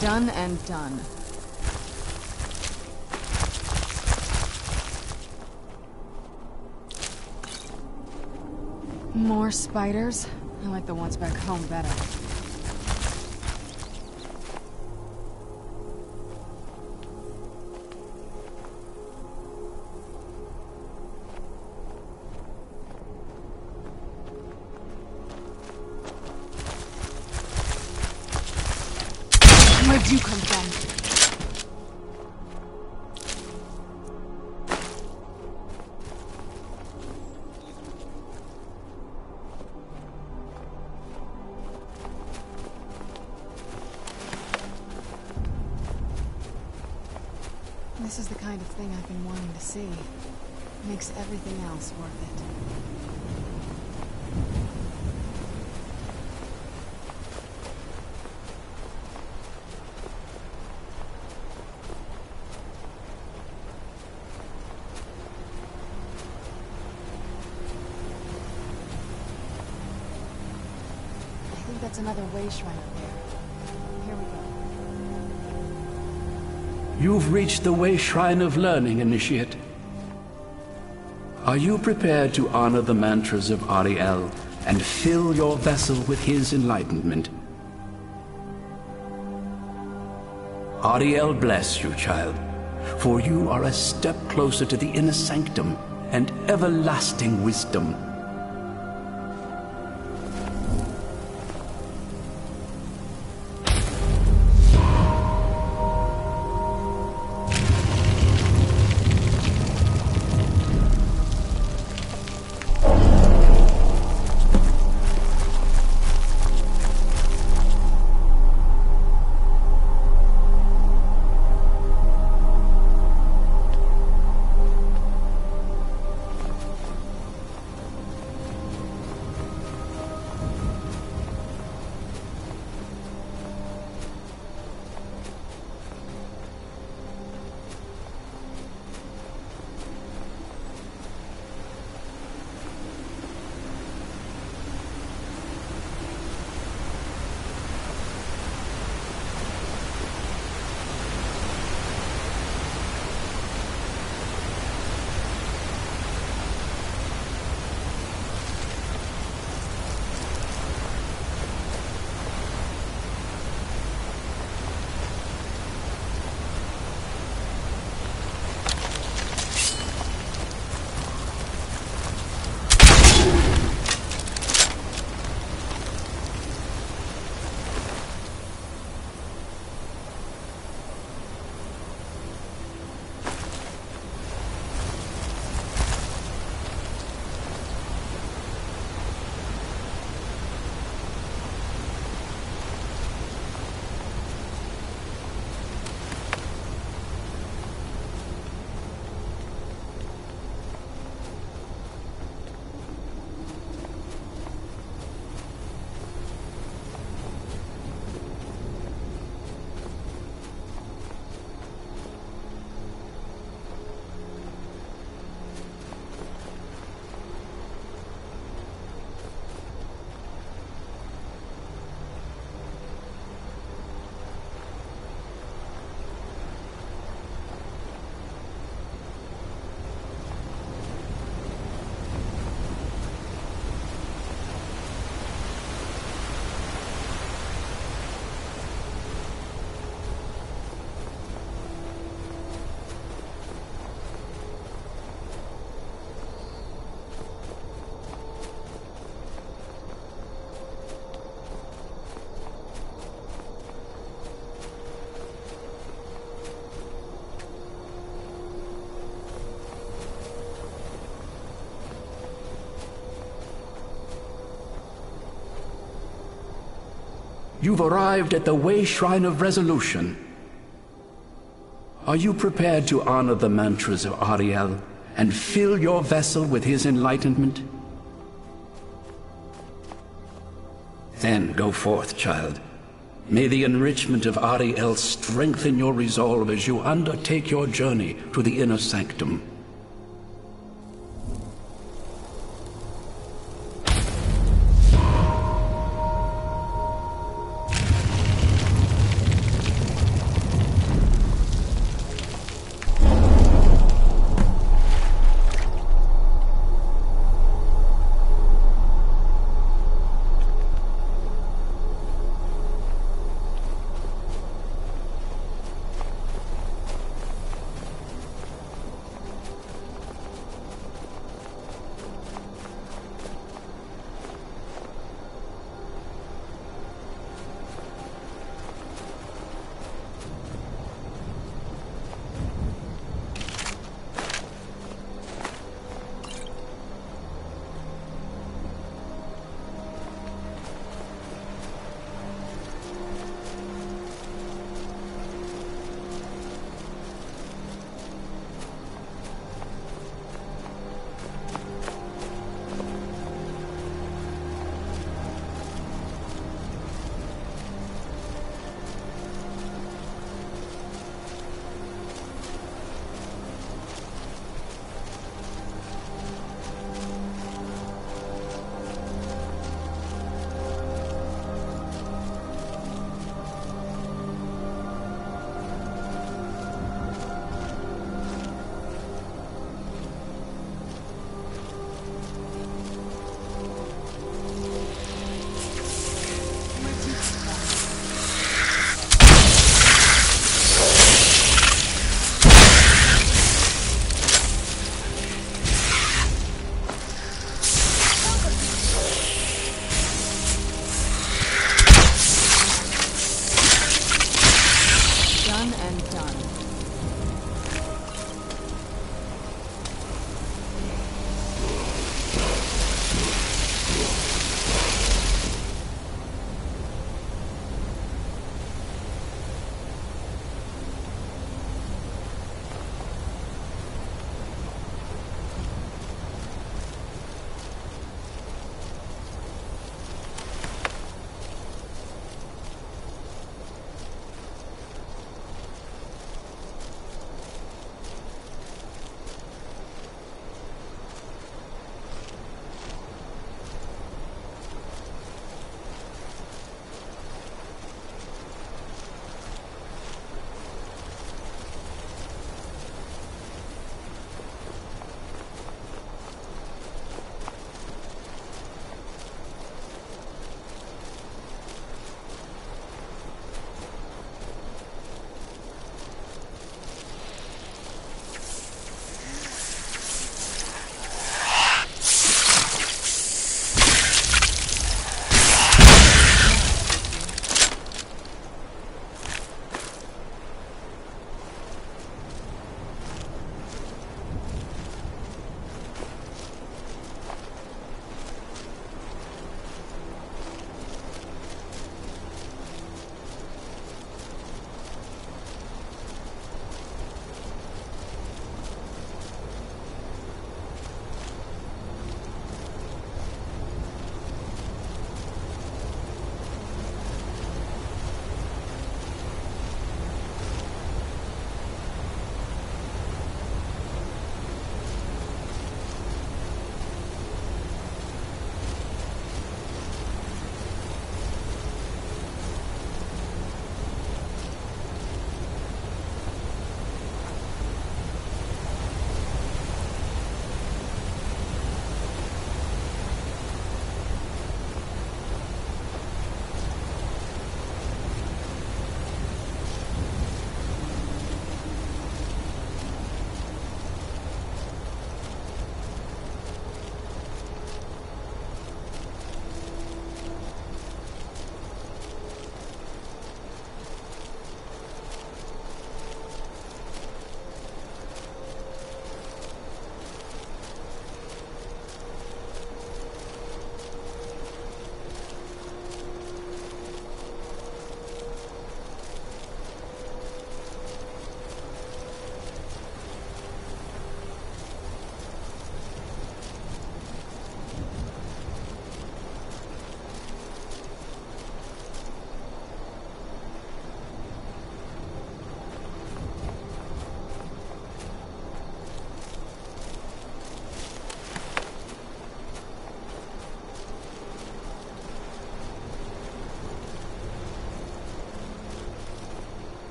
Done and done. More spiders? I like the ones back home better. Where'd you come from? This is the kind of thing I've been wanting to see. Makes everything else worth it. That's another way shrine up there. Here we go. You've reached the way shrine of learning, Initiate. Are you prepared to honor the mantras of Ariel and fill your vessel with his enlightenment? Ariel bless you, child, for you are a step closer to the inner sanctum and everlasting wisdom. You've arrived at the Way Shrine of Resolution. Are you prepared to honor the mantras of Ariel and fill your vessel with his enlightenment? Then go forth, child. May the enrichment of Ariel strengthen your resolve as you undertake your journey to the inner sanctum.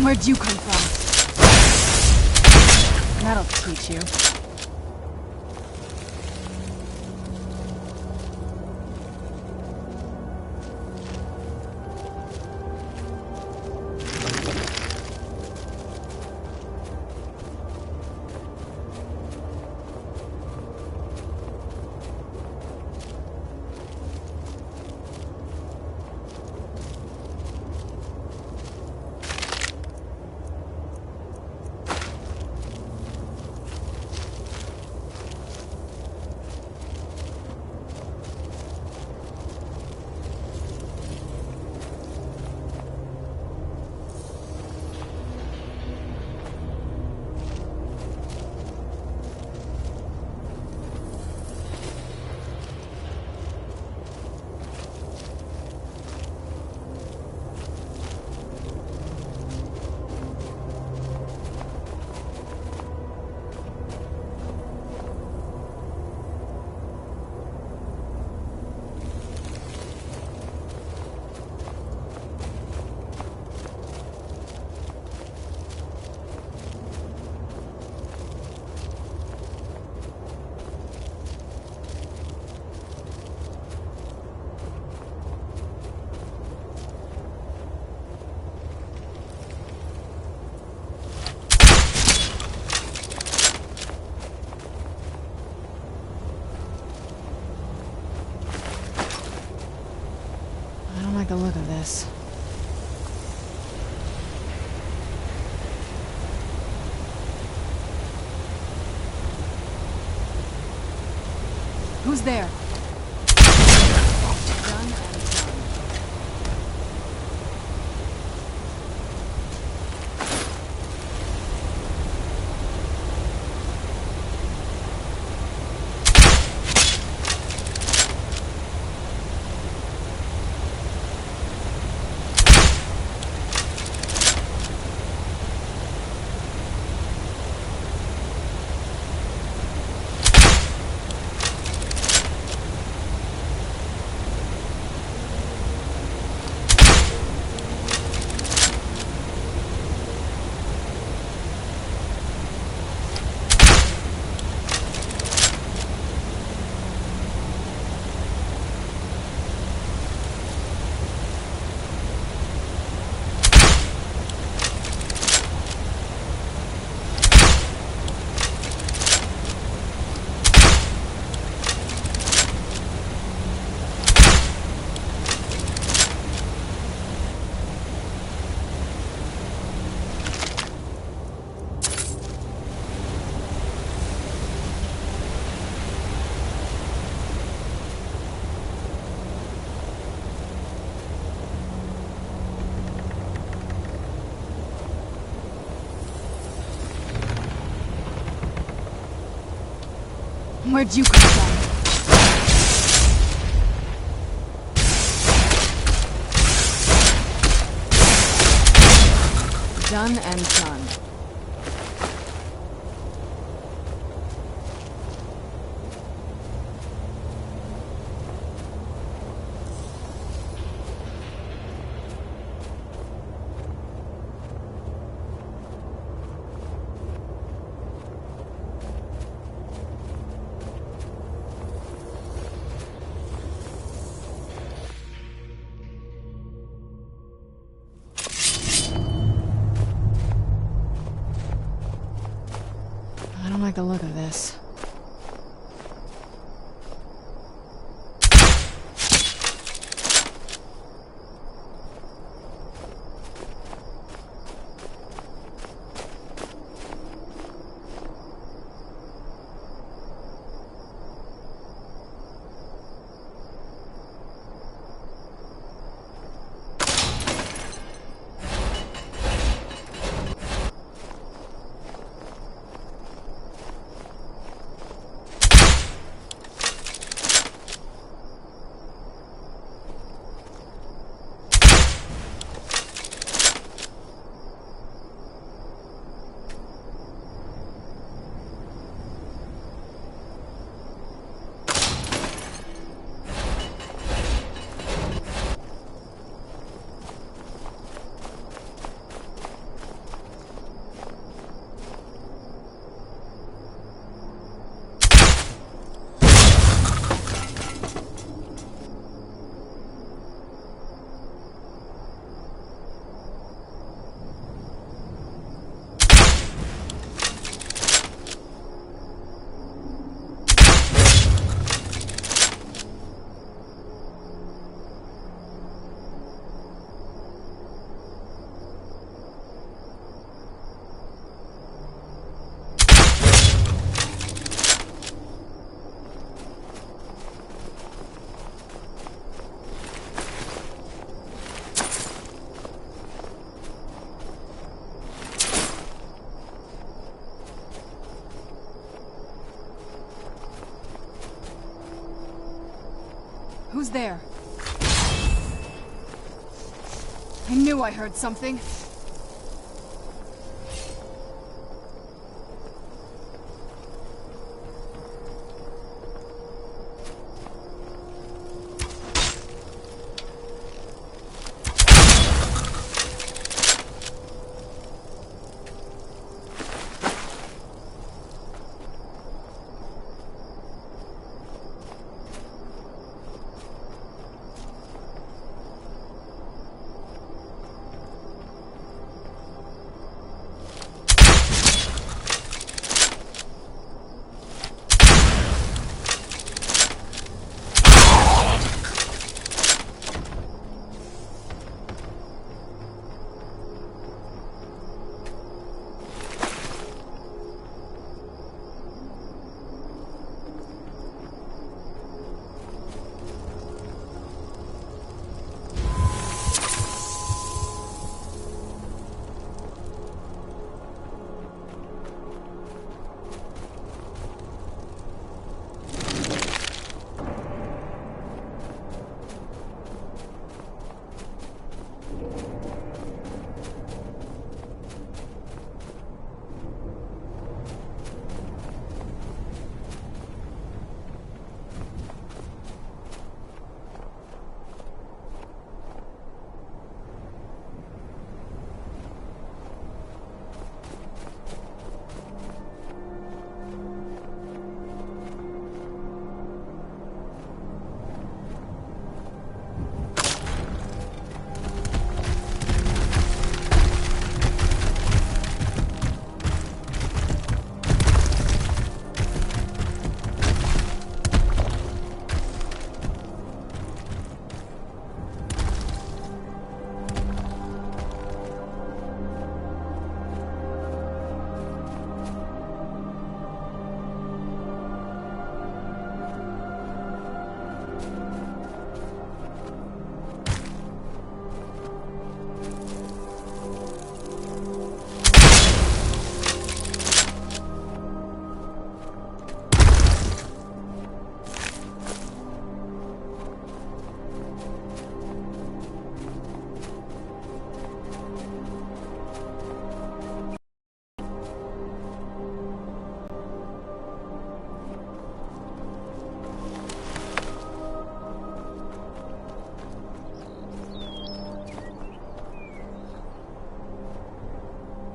Where'd you come from? That'll teach you. The look of this. Who's there? Done and done. Where'd you come from? Done and done. Who's there? I knew I heard something.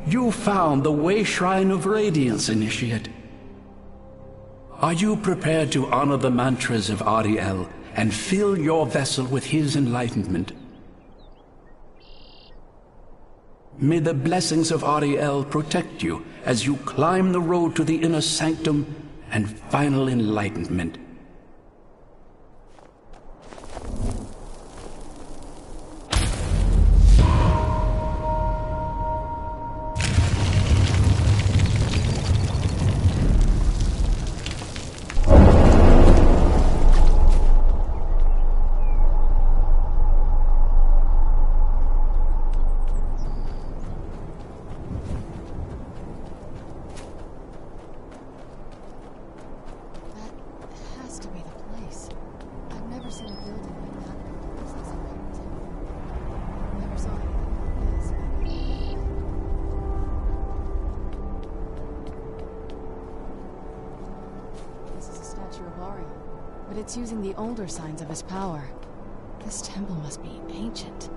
You found the Way Shrine of Radiance, Initiate. Are you prepared to honor the mantras of Ariel and fill your vessel with his enlightenment? May the blessings of Ariel protect you as you climb the road to the inner sanctum and final enlightenment. It's using the older signs of his power. This temple must be ancient.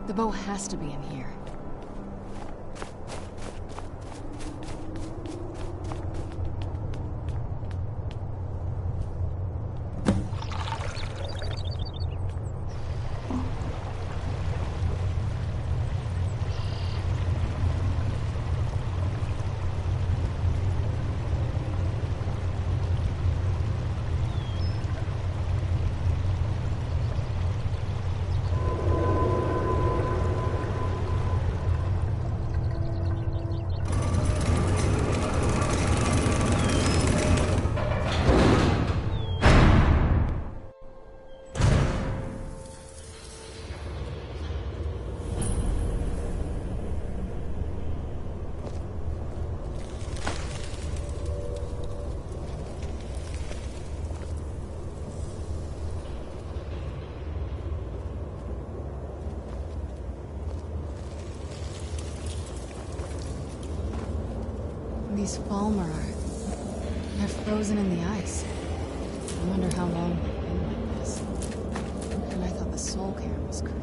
The bow has to be in here. These Falmer are... they're frozen in the ice. I wonder how long they've been like this. And I thought the soul cairn was creepy.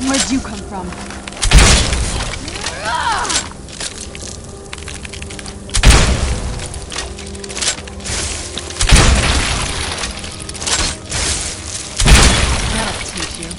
Where'd you come from? That'll teach you.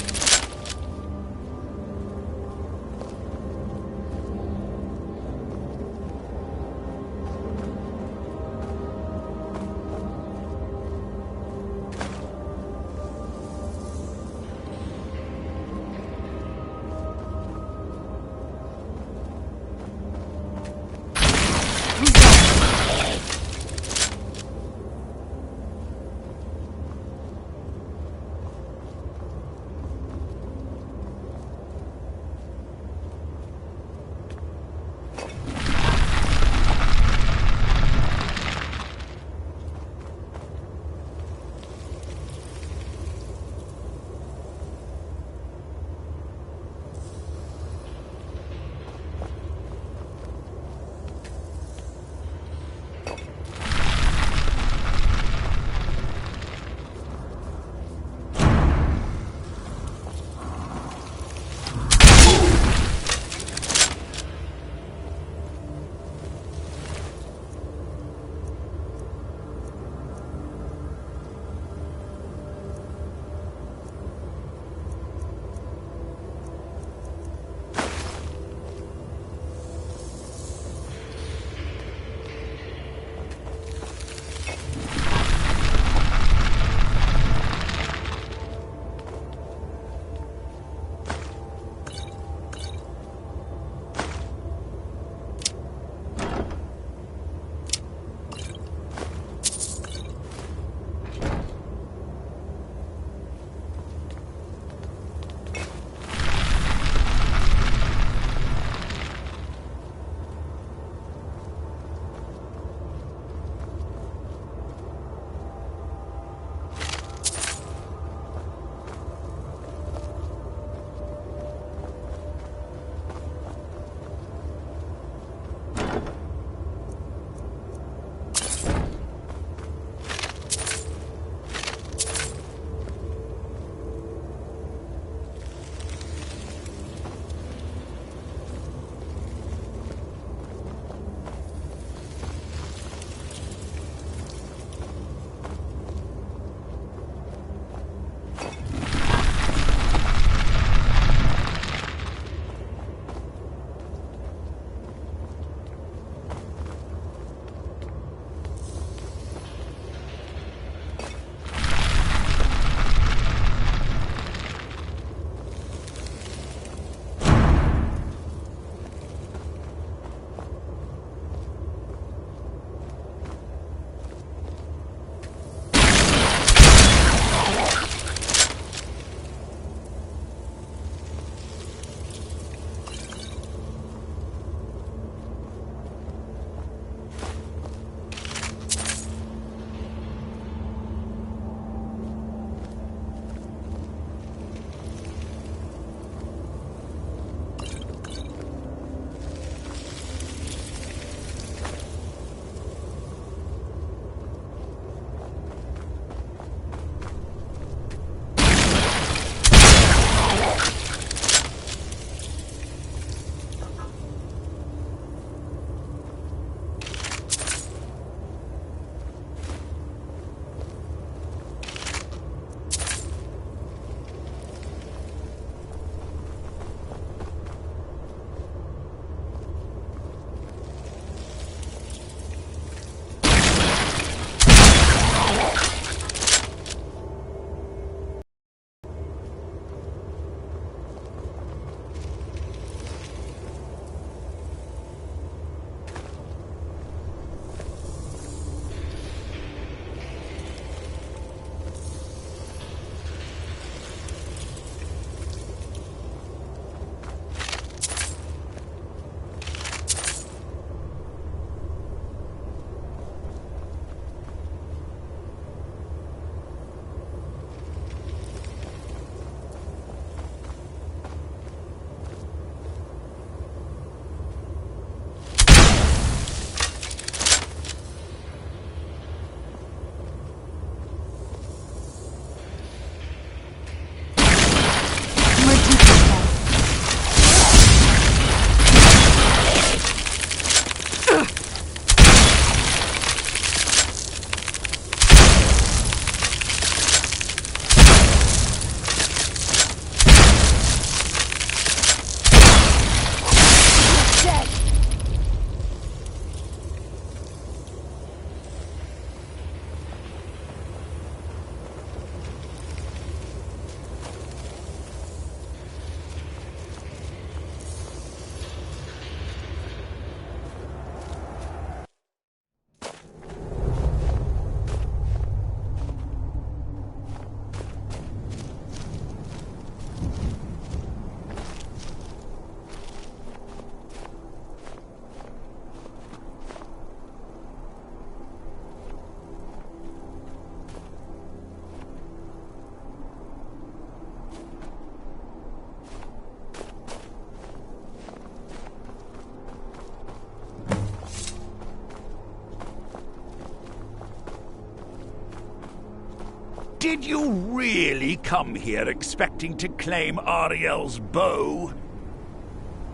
Did you really come here expecting to claim Ariel's bow?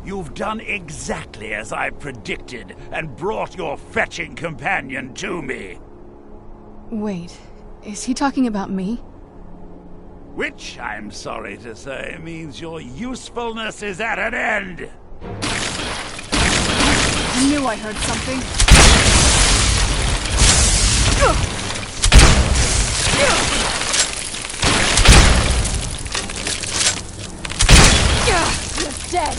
You've done exactly as I predicted and brought your fetching companion to me. Wait, is he talking about me? Which, I'm sorry to say, means your usefulness is at an end. I knew I heard something. You're dead.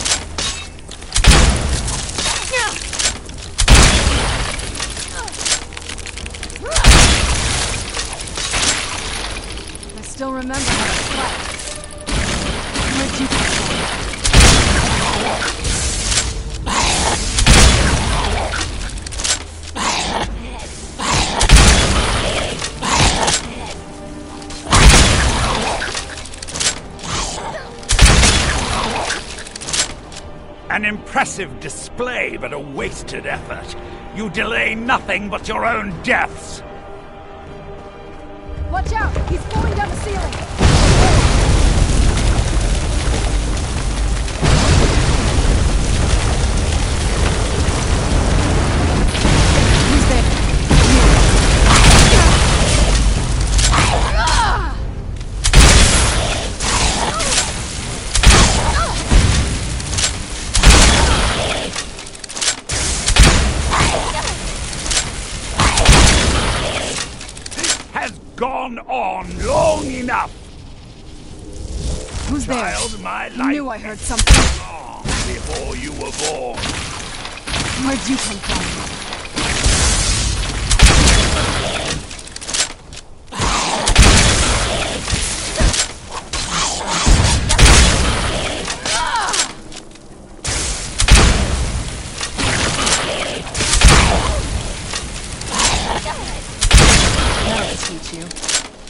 I still remember how to fight. Where'd you come from? An impressive display, but a wasted effort. You delay nothing but your own deaths. Watch out! He's falling down the ceiling! Who's there? Gone on long enough. Who's there? Child, my life I knew I heard something. long before you were born. Where'd you come from?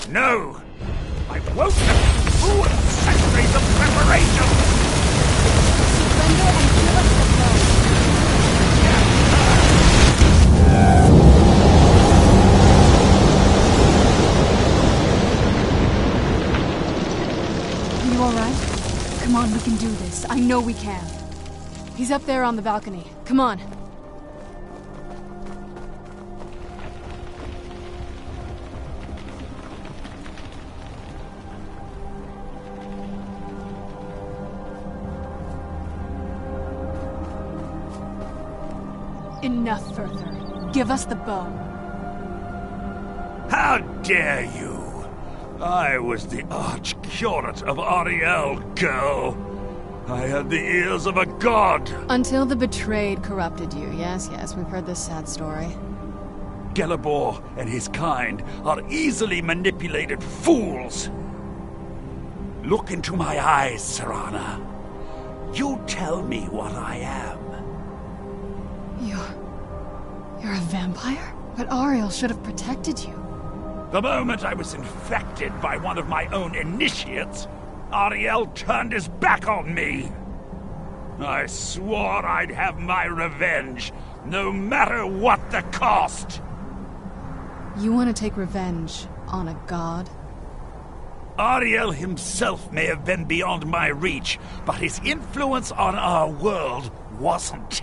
No! I won't have 2 centuries of preparation! Surrender and give us the bow. You alright? Come on, we can do this. I know we can. He's up there on the balcony. Come on. Enough further. Give us the bow. How dare you! I was the arch-curate of Ariel, girl. I had the ears of a god. Until the betrayed corrupted you. Yes, we've heard this sad story. Gelibor and his kind are easily manipulated fools. Look into my eyes, Serana. You tell me what I am. You're a vampire? But Ariel should have protected you. The moment I was infected by one of my own initiates, Ariel turned his back on me. I swore I'd have my revenge, no matter what the cost. You want to take revenge on a god? Ariel himself may have been beyond my reach, but his influence on our world wasn't.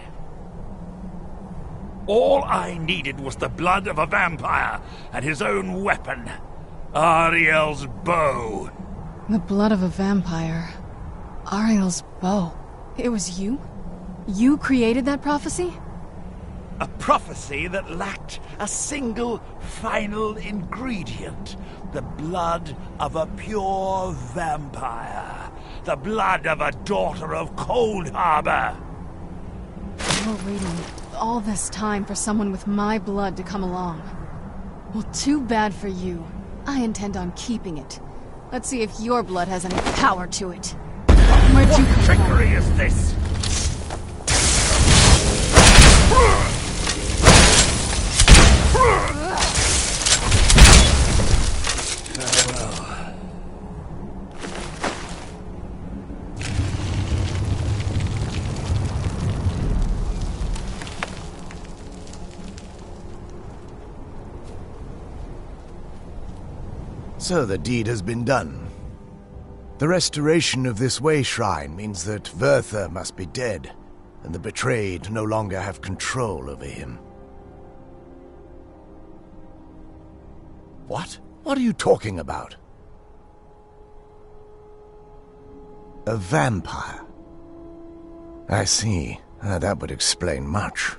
All I needed was the blood of a vampire and his own weapon, Ariel's bow. The blood of a vampire. Ariel's bow. It was you? You created that prophecy? A prophecy that lacked a single final ingredient. The blood of a pure vampire. The blood of a daughter of Cold Harbor. You're waiting all this time for someone with my blood to come along. Well, too bad for you. I intend on keeping it. Let's see if your blood has any power to it. Where'd you come from? What trickery is this? So the deed has been done. The restoration of this way shrine means that Verther must be dead, and the betrayed no longer have control over him. What? What are you talking about? A vampire. I see. That would explain much.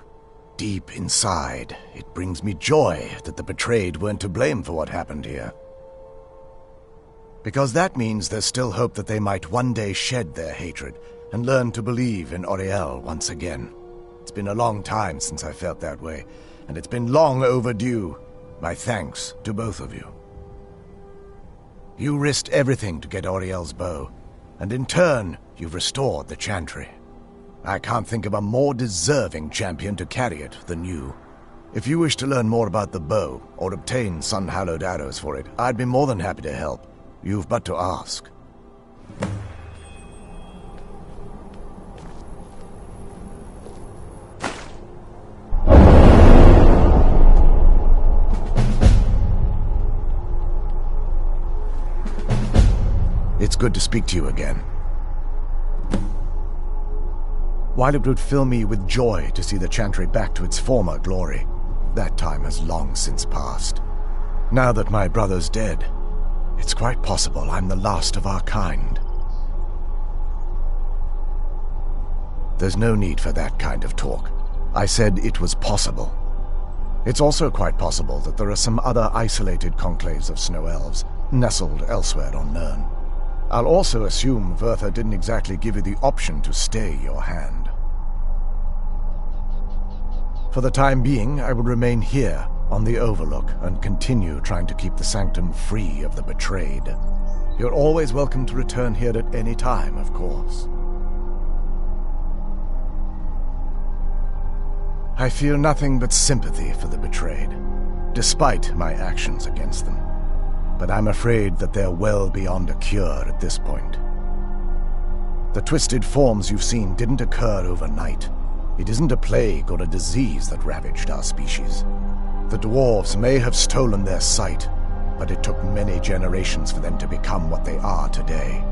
Deep inside, it brings me joy that the betrayed weren't to blame for what happened here. Because that means there's still hope that they might one day shed their hatred and learn to believe in Auriel once again. It's been a long time since I felt that way, and it's been long overdue. My thanks to both of you. You risked everything to get Auriel's bow, and in turn, you've restored the Chantry. I can't think of a more deserving champion to carry it than you. If you wish to learn more about the bow, or obtain sun-hallowed arrows for it, I'd be more than happy to help. You've but to ask. It's good to speak to you again. While it would fill me with joy to see the Chantry back to its former glory, that time has long since passed. Now that my brother's dead, it's quite possible I'm the last of our kind. There's no need for that kind of talk. I said it was possible. It's also quite possible that there are some other isolated conclaves of snow elves, nestled elsewhere on Nirn. I'll also assume Verther didn't exactly give you the option to stay your hand. For the time being, I will remain here on the Overlook and continue trying to keep the Sanctum free of the betrayed. You're always welcome to return here at any time, of course. I feel nothing but sympathy for the betrayed, despite my actions against them. But I'm afraid that they're well beyond a cure at this point. The twisted forms you've seen didn't occur overnight. It isn't a plague or a disease that ravaged our species. The dwarves may have stolen their sight, but it took many generations for them to become what they are today.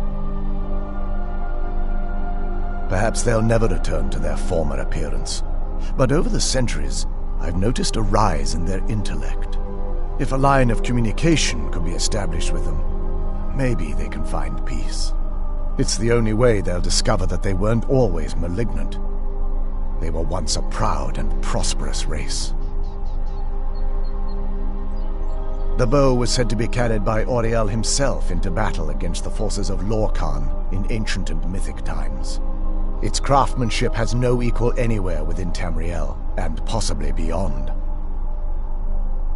Perhaps they'll never return to their former appearance, but over the centuries, I've noticed a rise in their intellect. If a line of communication could be established with them, maybe they can find peace. It's the only way they'll discover that they weren't always malignant. They were once a proud and prosperous race. The bow was said to be carried by Auriel himself into battle against the forces of Lorkhan in ancient and mythic times. Its craftsmanship has no equal anywhere within Tamriel, and possibly beyond.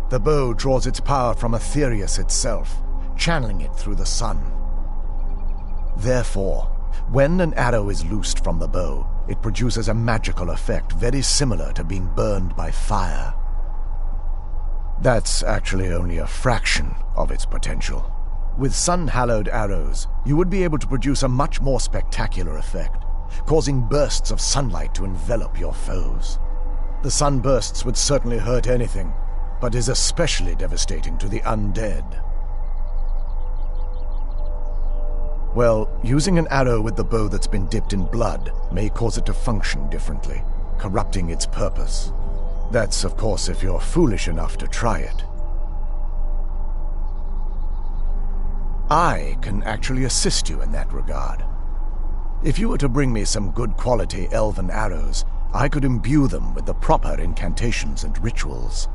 The bow draws its power from Aetherius itself, channeling it through the sun. Therefore, when an arrow is loosed from the bow, it produces a magical effect very similar to being burned by fire. That's actually only a fraction of its potential. With sun-hallowed arrows, you would be able to produce a much more spectacular effect, causing bursts of sunlight to envelop your foes. The sunbursts would certainly hurt anything, but is especially devastating to the undead. Well, using an arrow with the bow that's been dipped in blood may cause it to function differently, corrupting its purpose. That's, of course, if you're foolish enough to try it. I can actually assist you in that regard. If you were to bring me some good quality elven arrows, I could imbue them with the proper incantations and rituals.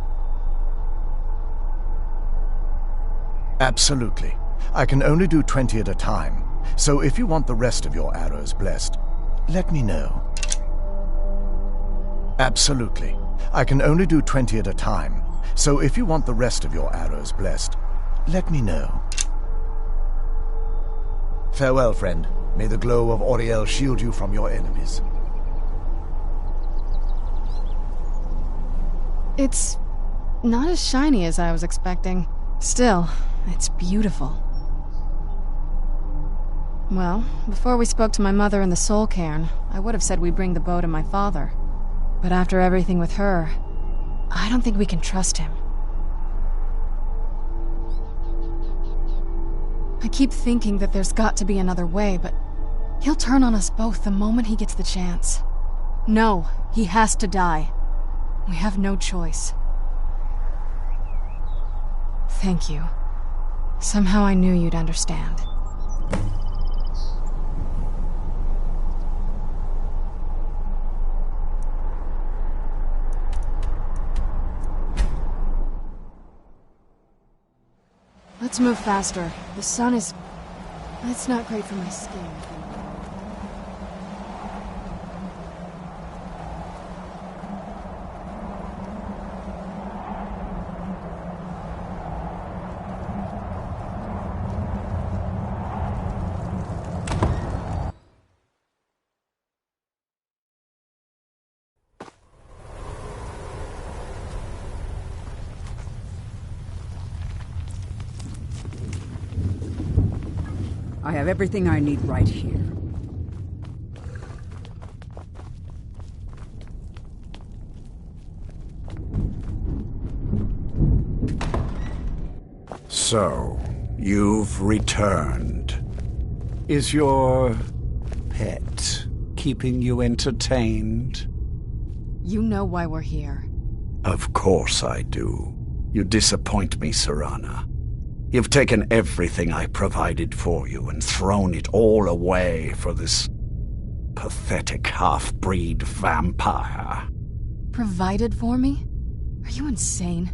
Absolutely. I can only do 20 at a time, so if you want the rest of your arrows blessed, let me know. Absolutely. I can only do 20 at a time, so if you want the rest of your arrows blessed, let me know. Farewell, friend. May the glow of Auriel shield you from your enemies. It's not as shiny as I was expecting. Still, it's beautiful. Well, before we spoke to my mother in the Soul Cairn, I would have said we bring the bow to my father. But after everything with her, I don't think we can trust him. I keep thinking that there's got to be another way, but he'll turn on us both the moment he gets the chance. No, he has to die. We have no choice. Thank you. Somehow I knew you'd understand. Let's move faster. The sun is... It's not great for my skin. I have everything I need right here. So, you've returned. Is your pet keeping you entertained? You know why we're here. Of course I do. You disappoint me, Serana. You've taken everything I provided for you and thrown it all away for this pathetic half-breed vampire. Provided for me? Are you insane?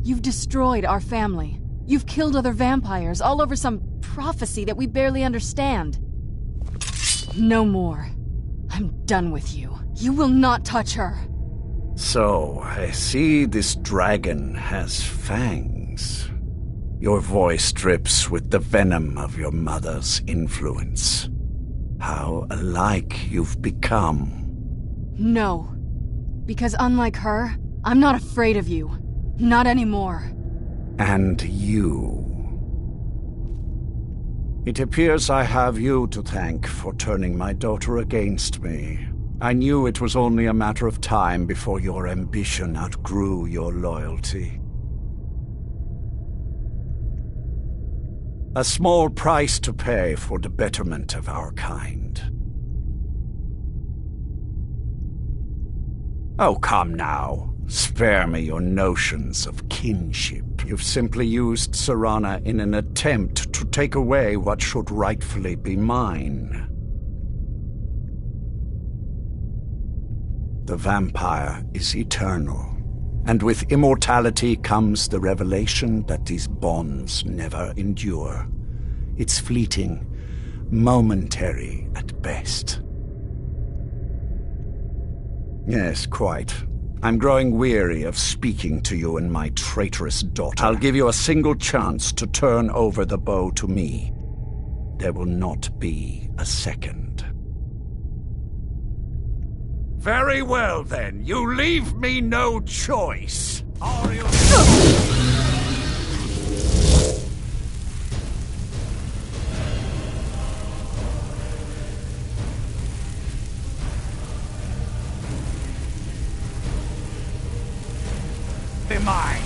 You've destroyed our family. You've killed other vampires, all over some prophecy that we barely understand. No more. I'm done with you. You will not touch her. So, I see this dragon has fangs. Your voice drips with the venom of your mother's influence. How alike you've become. No. Because unlike her, I'm not afraid of you. Not anymore. And you. It appears I have you to thank for turning my daughter against me. I knew it was only a matter of time before your ambition outgrew your loyalty. A small price to pay for the betterment of our kind. Oh, come now. Spare me your notions of kinship. You've simply used Serana in an attempt to take away what should rightfully be mine. The vampire is eternal. And with immortality comes the revelation that these bonds never endure. It's fleeting, momentary at best. Yes, quite. I'm growing weary of speaking to you and my traitorous daughter. I'll give you a single chance to turn over the bow to me. There will not be a second. Very well, then. You leave me no choice. Be mine.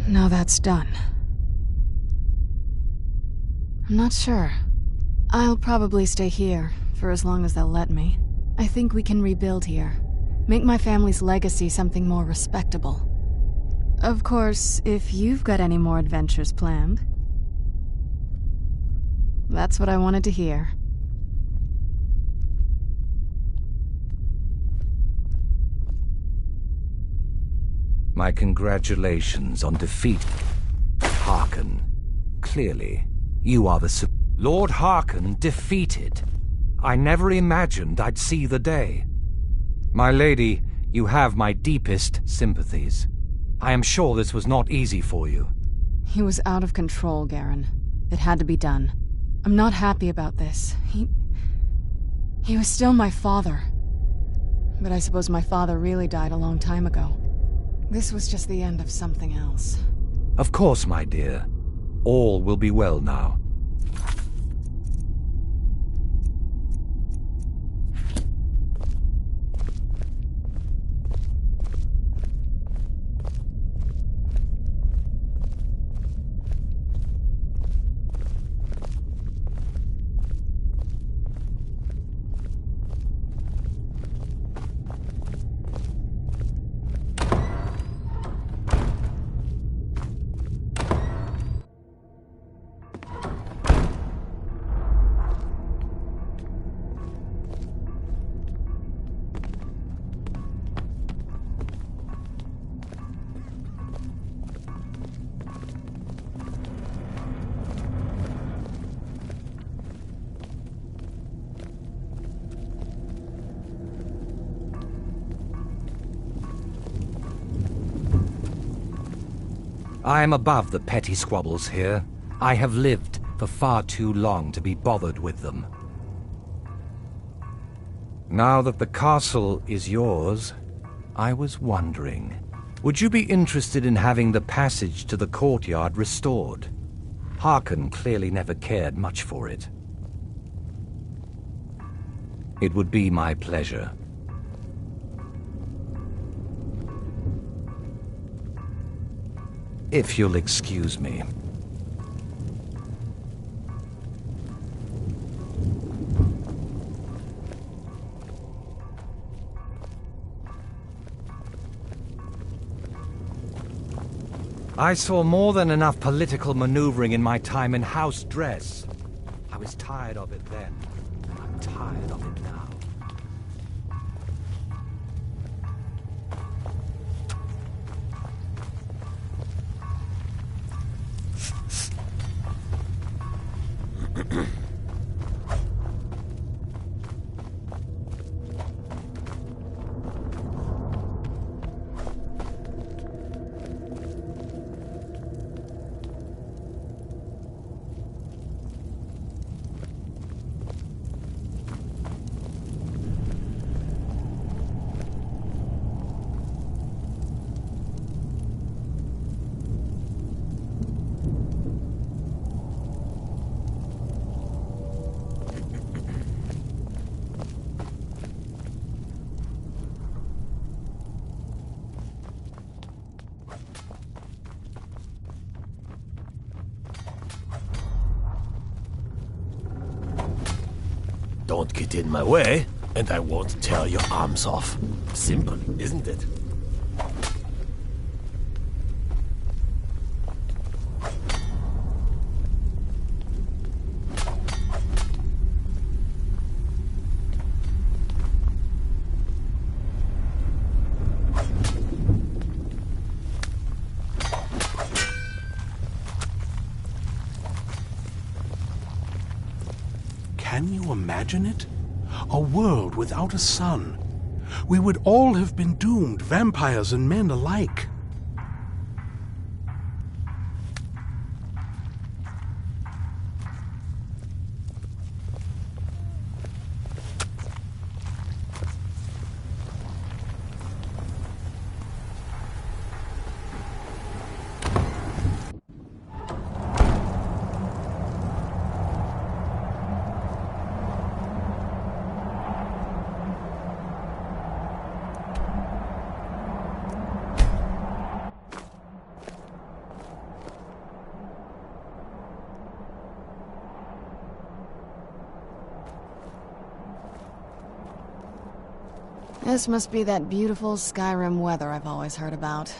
Now that's done. I'm not sure. I'll probably stay here, for as long as they'll let me. I think we can rebuild here. Make my family's legacy something more respectable. Of course, if you've got any more adventures planned. That's what I wanted to hear. My congratulations on defeat. Harkon. Clearly, you are the Lord Harkon defeated. I never imagined I'd see the day. My lady, you have my deepest sympathies. I am sure this was not easy for you. He was out of control, Garen. It had to be done. I'm not happy about this. He was still my father. But I suppose my father really died a long time ago. This was just the end of something else. Of course, my dear. All will be well now. I am above the petty squabbles here. I have lived for far too long to be bothered with them. Now that the castle is yours, I was wondering, would you be interested in having the passage to the courtyard restored? Harkon clearly never cared much for it. It would be my pleasure. If you'll excuse me. I saw more than enough political maneuvering in my time in house dress. I was tired of it then. I'm tired of it now. Don't get in my way, and I won't tear your arms off. Simple, isn't it? Can you imagine it? A world without a sun. We would all have been doomed, vampires and men alike. This must be that beautiful Skyrim weather I've always heard about.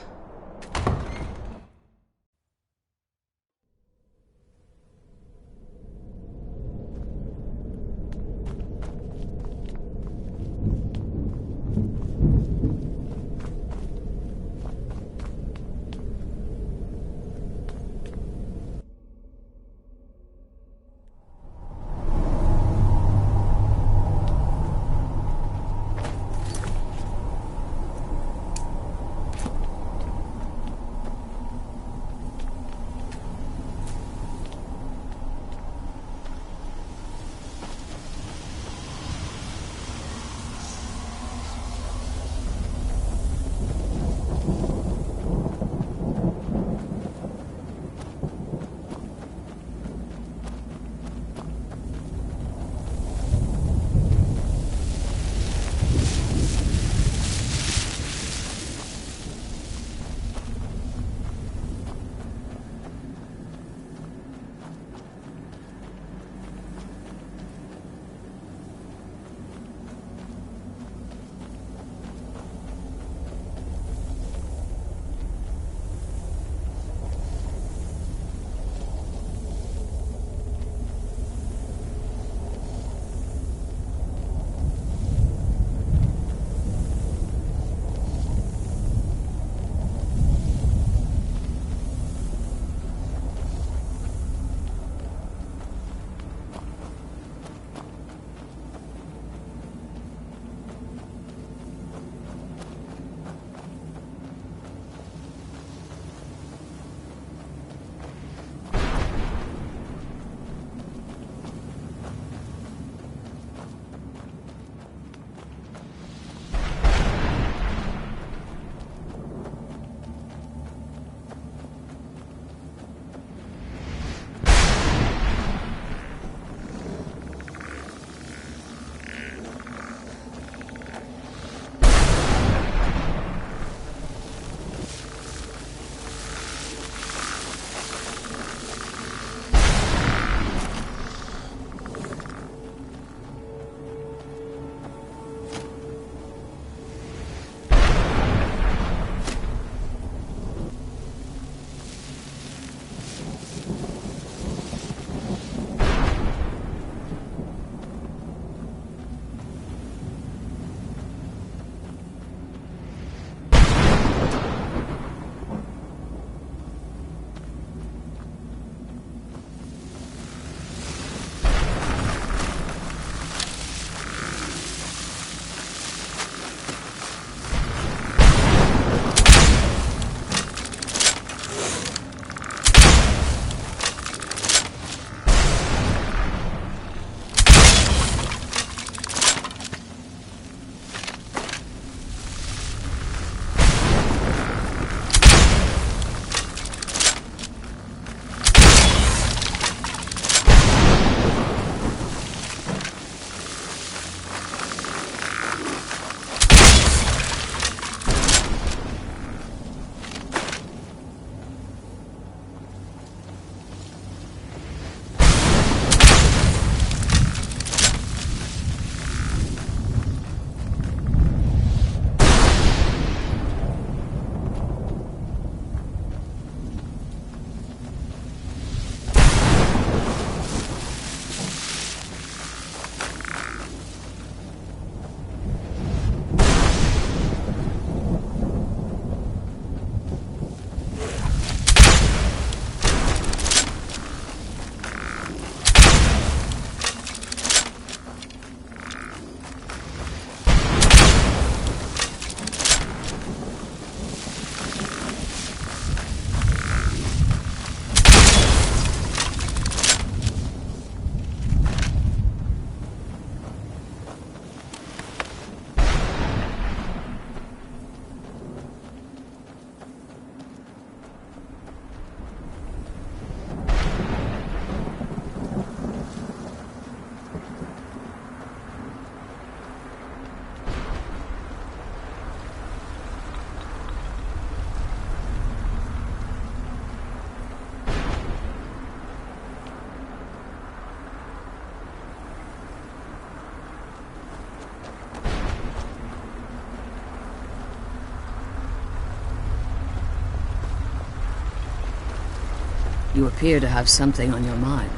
You appear to have something on your mind.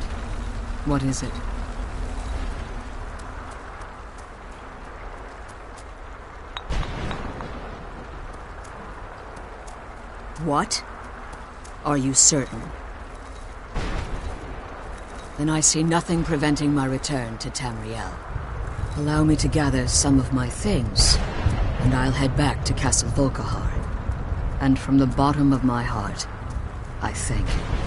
What is it? What? Are you certain? Then I see nothing preventing my return to Tamriel. Allow me to gather some of my things, and I'll head back to Castle Volkihar. And from the bottom of my heart, I thank you.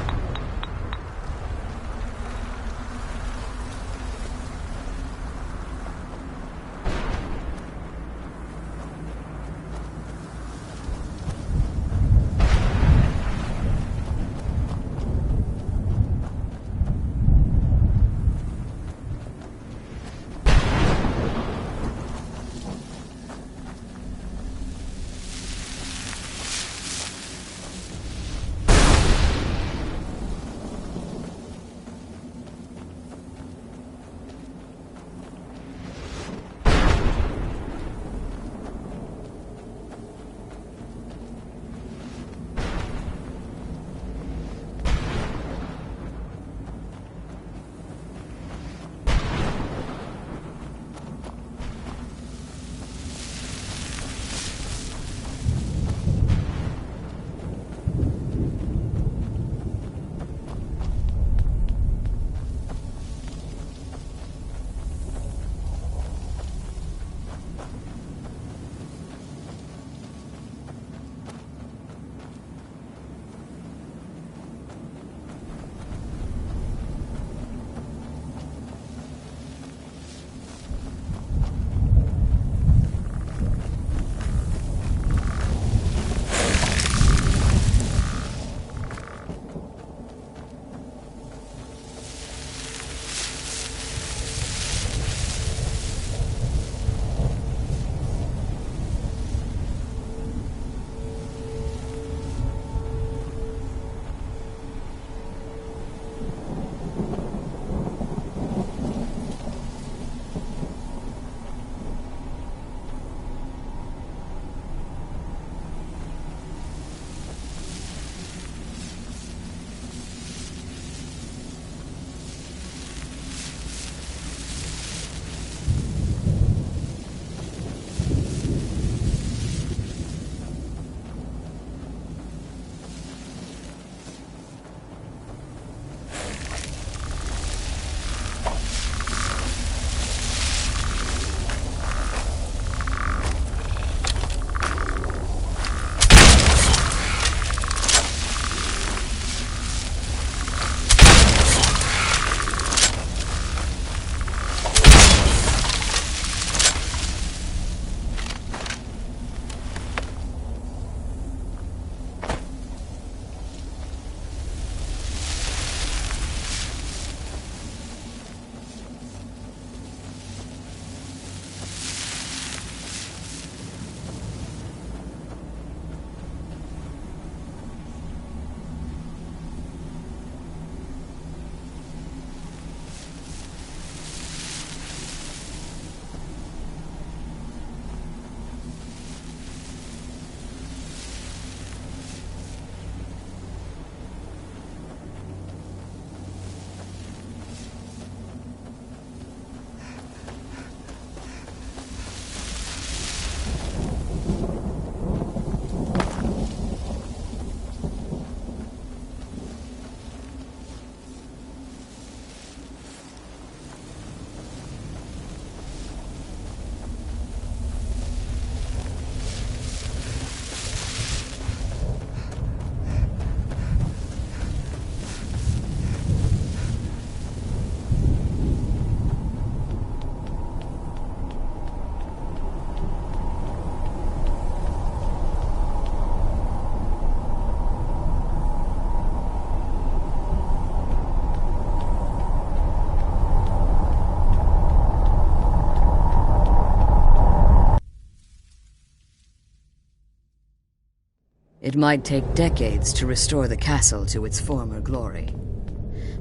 It might take decades to restore the castle to its former glory,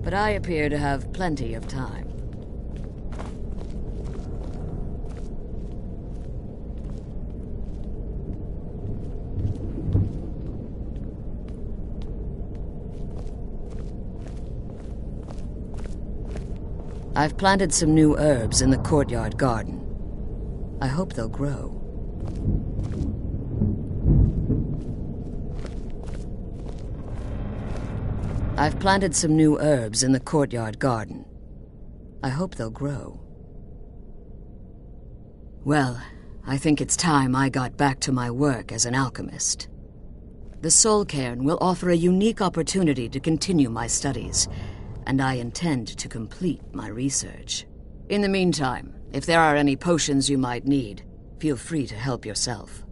but I appear to have plenty of time. I've planted some new herbs in the courtyard garden. I hope they'll grow. I've planted some new herbs in the courtyard garden. I hope they'll grow. Well, I think it's time I got back to my work as an alchemist. The Soul Cairn will offer a unique opportunity to continue my studies, and I intend to complete my research. In the meantime, if there are any potions you might need, feel free to help yourself.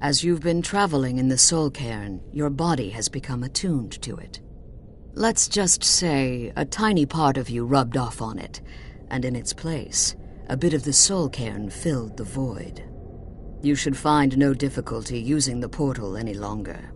As you've been traveling in the Soul Cairn, your body has become attuned to it. Let's just say a tiny part of you rubbed off on it, and in its place, a bit of the Soul Cairn filled the void. You should find no difficulty using the portal any longer.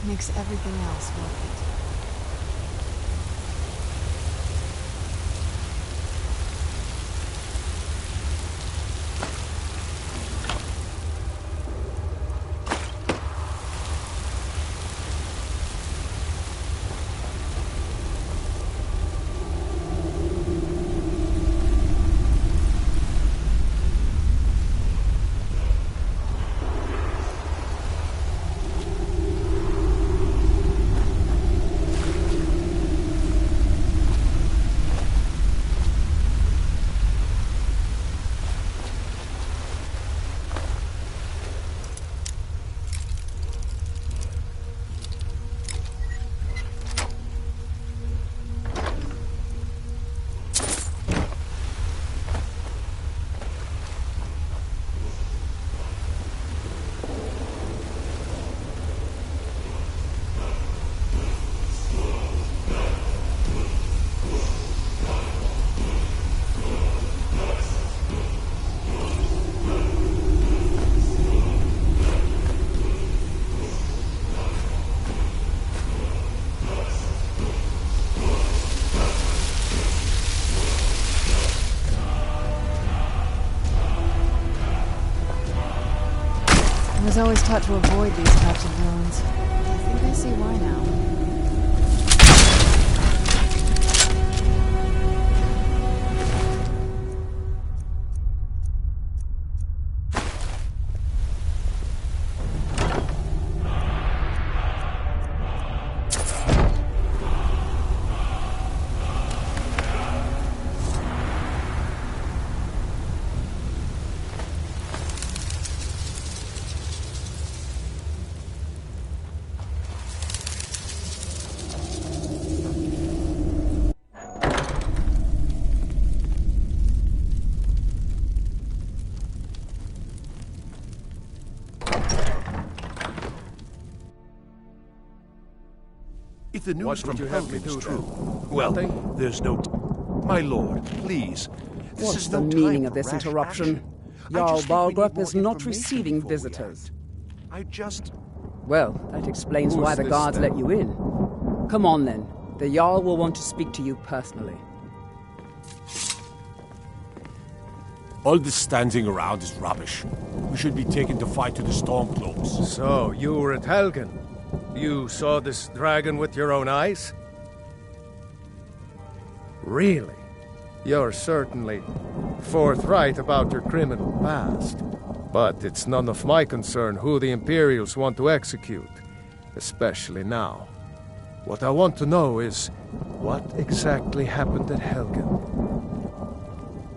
Makes everything else worth it. always taught to avoid these types of ruins. I think I see why now. If the news What from would you have me Helgen is do, true, then? well, Nothing? there's no... My lord, please. This What's is the no meaning time of for this rash interruption? action. I Jarl just think we need Balgrup more is not information receiving before we visitors. act. I just... Well, that explains why Who's the this, guards then? let you in. Come on, then. The Jarl will want to speak to you personally. All this standing around is rubbish. We should be taken to fight to the Stormcloaks. So, you were at Helgen. You saw this dragon with your own eyes? Really? You're certainly forthright about your criminal past. But it's none of my concern who the Imperials want to execute, especially now. What I want to know is, what exactly happened at Helgen?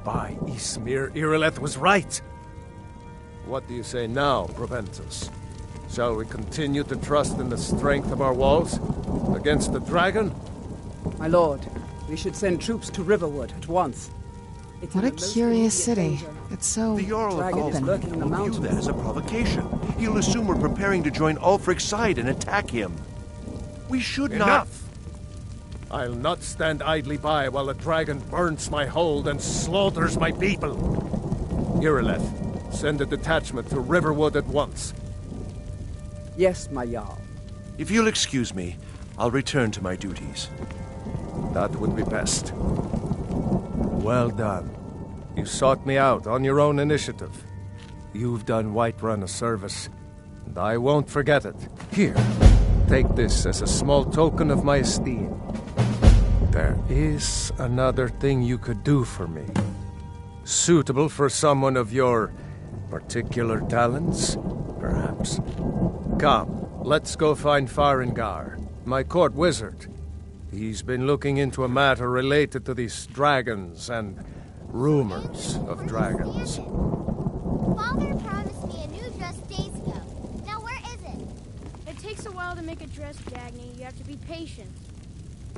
By Ismir, Irileth was right! What do you say now, Proventus? Shall we continue to trust in the strength of our walls against the dragon? My lord, we should send troops to Riverwood at once. It's What in a the most curious immediate city. danger. It's so The Jarl of Dragon is Galvin lurking in the will view mountains. that as a provocation. He'll assume we're preparing to join Ulfric's side and attack him. We should not... Enough! I'll not stand idly by while a dragon burns my hold and slaughters my people. Irileth, send a detachment to Riverwood at once. Yes, my Jarl. If you'll excuse me, I'll return to my duties. That would be best. Well done. You sought me out on your own initiative. You've done Whiterun a service, and I won't forget it. Here, take this as a small token of my esteem. There is another thing you could do for me. Suitable for someone of your particular talents, perhaps. Come, let's go find Farengar, my court wizard. He's been looking into a matter related to these dragons and rumors of dragons. Father promised me a new dress days ago. Now where is it? It takes a while to make a dress, Dagny. You have to be patient.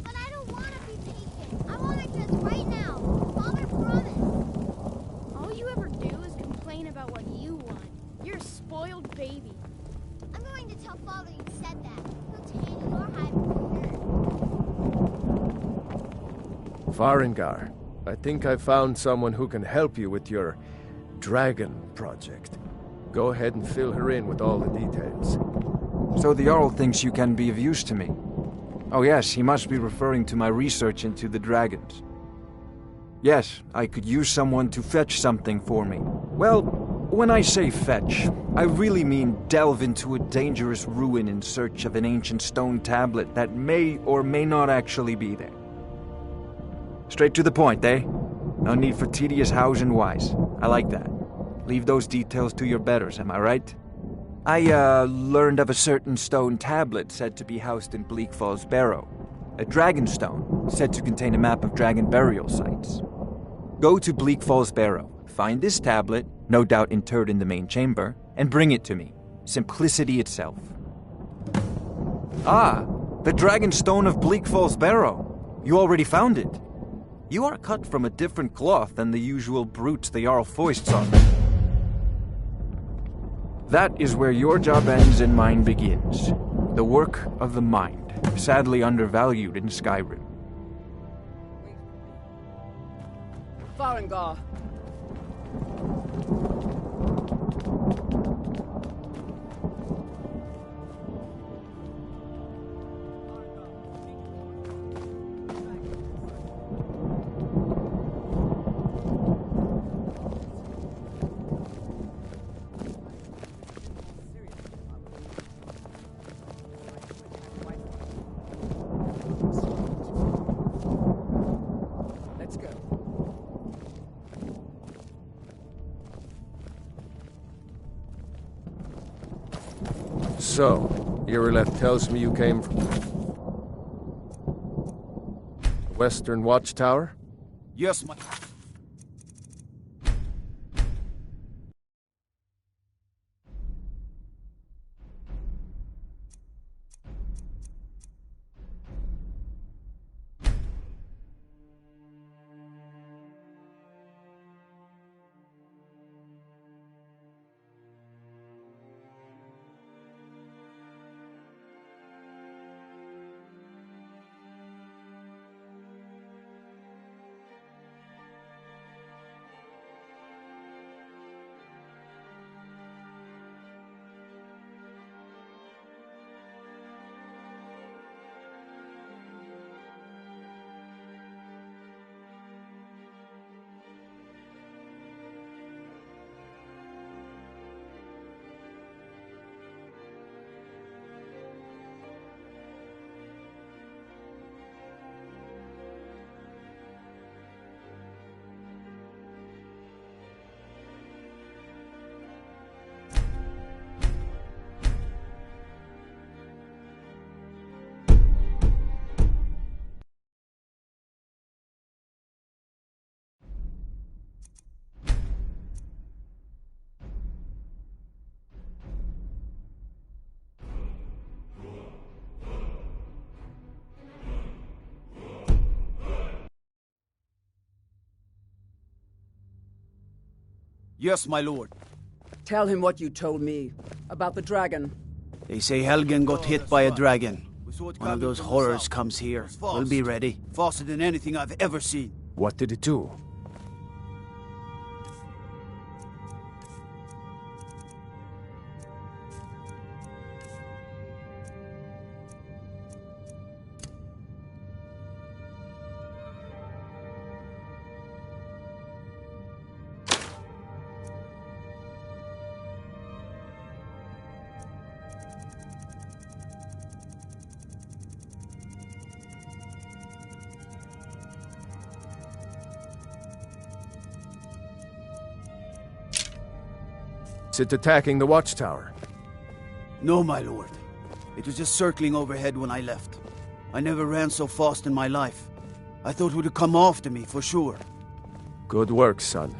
But I don't want to be patient. I want a dress right now. Father promised. All you ever do is complain about what you want. You're a spoiled baby. I'm going to tell Father you said that. He'll tan your hide for Farengar, I think I found someone who can help you with your dragon project. Go ahead and fill her in with all the details. So the Jarl thinks you can be of use to me. Oh yes, he must be referring to my research into the dragons. Yes, I could use someone to fetch something for me. Well, when I say fetch, I really mean delve into a dangerous ruin in search of an ancient stone tablet that may or may not actually be there. Straight to the point, eh? No need for tedious hows and whys. I like that. Leave those details to your betters, am I right? I, learned of a certain stone tablet said to be housed in Bleak Falls Barrow. A dragon stone, said to contain a map of dragon burial sites. Go to Bleak Falls Barrow, find this tablet, no doubt interred in the main chamber, and bring it to me. Simplicity itself. Ah, the dragon stone of Bleak Falls Barrow. You already found it. You are cut from a different cloth than the usual brutes the Jarl foists on. That is where your job ends and mine begins. The work of the mind, sadly undervalued in Skyrim. Farengar. So, Irileth tells me you came from the Western Watchtower? Yes, my... Yes, my lord. Tell him what you told me about the dragon. They say Helgen got hit by a dragon. One of those horrors comes here. We'll be ready. Faster than anything I've ever seen. What did it do? Is it attacking the watchtower? No, my lord. It was just circling overhead when I left. I never ran so fast in my life. I thought it would come after me, for sure. Good work, son.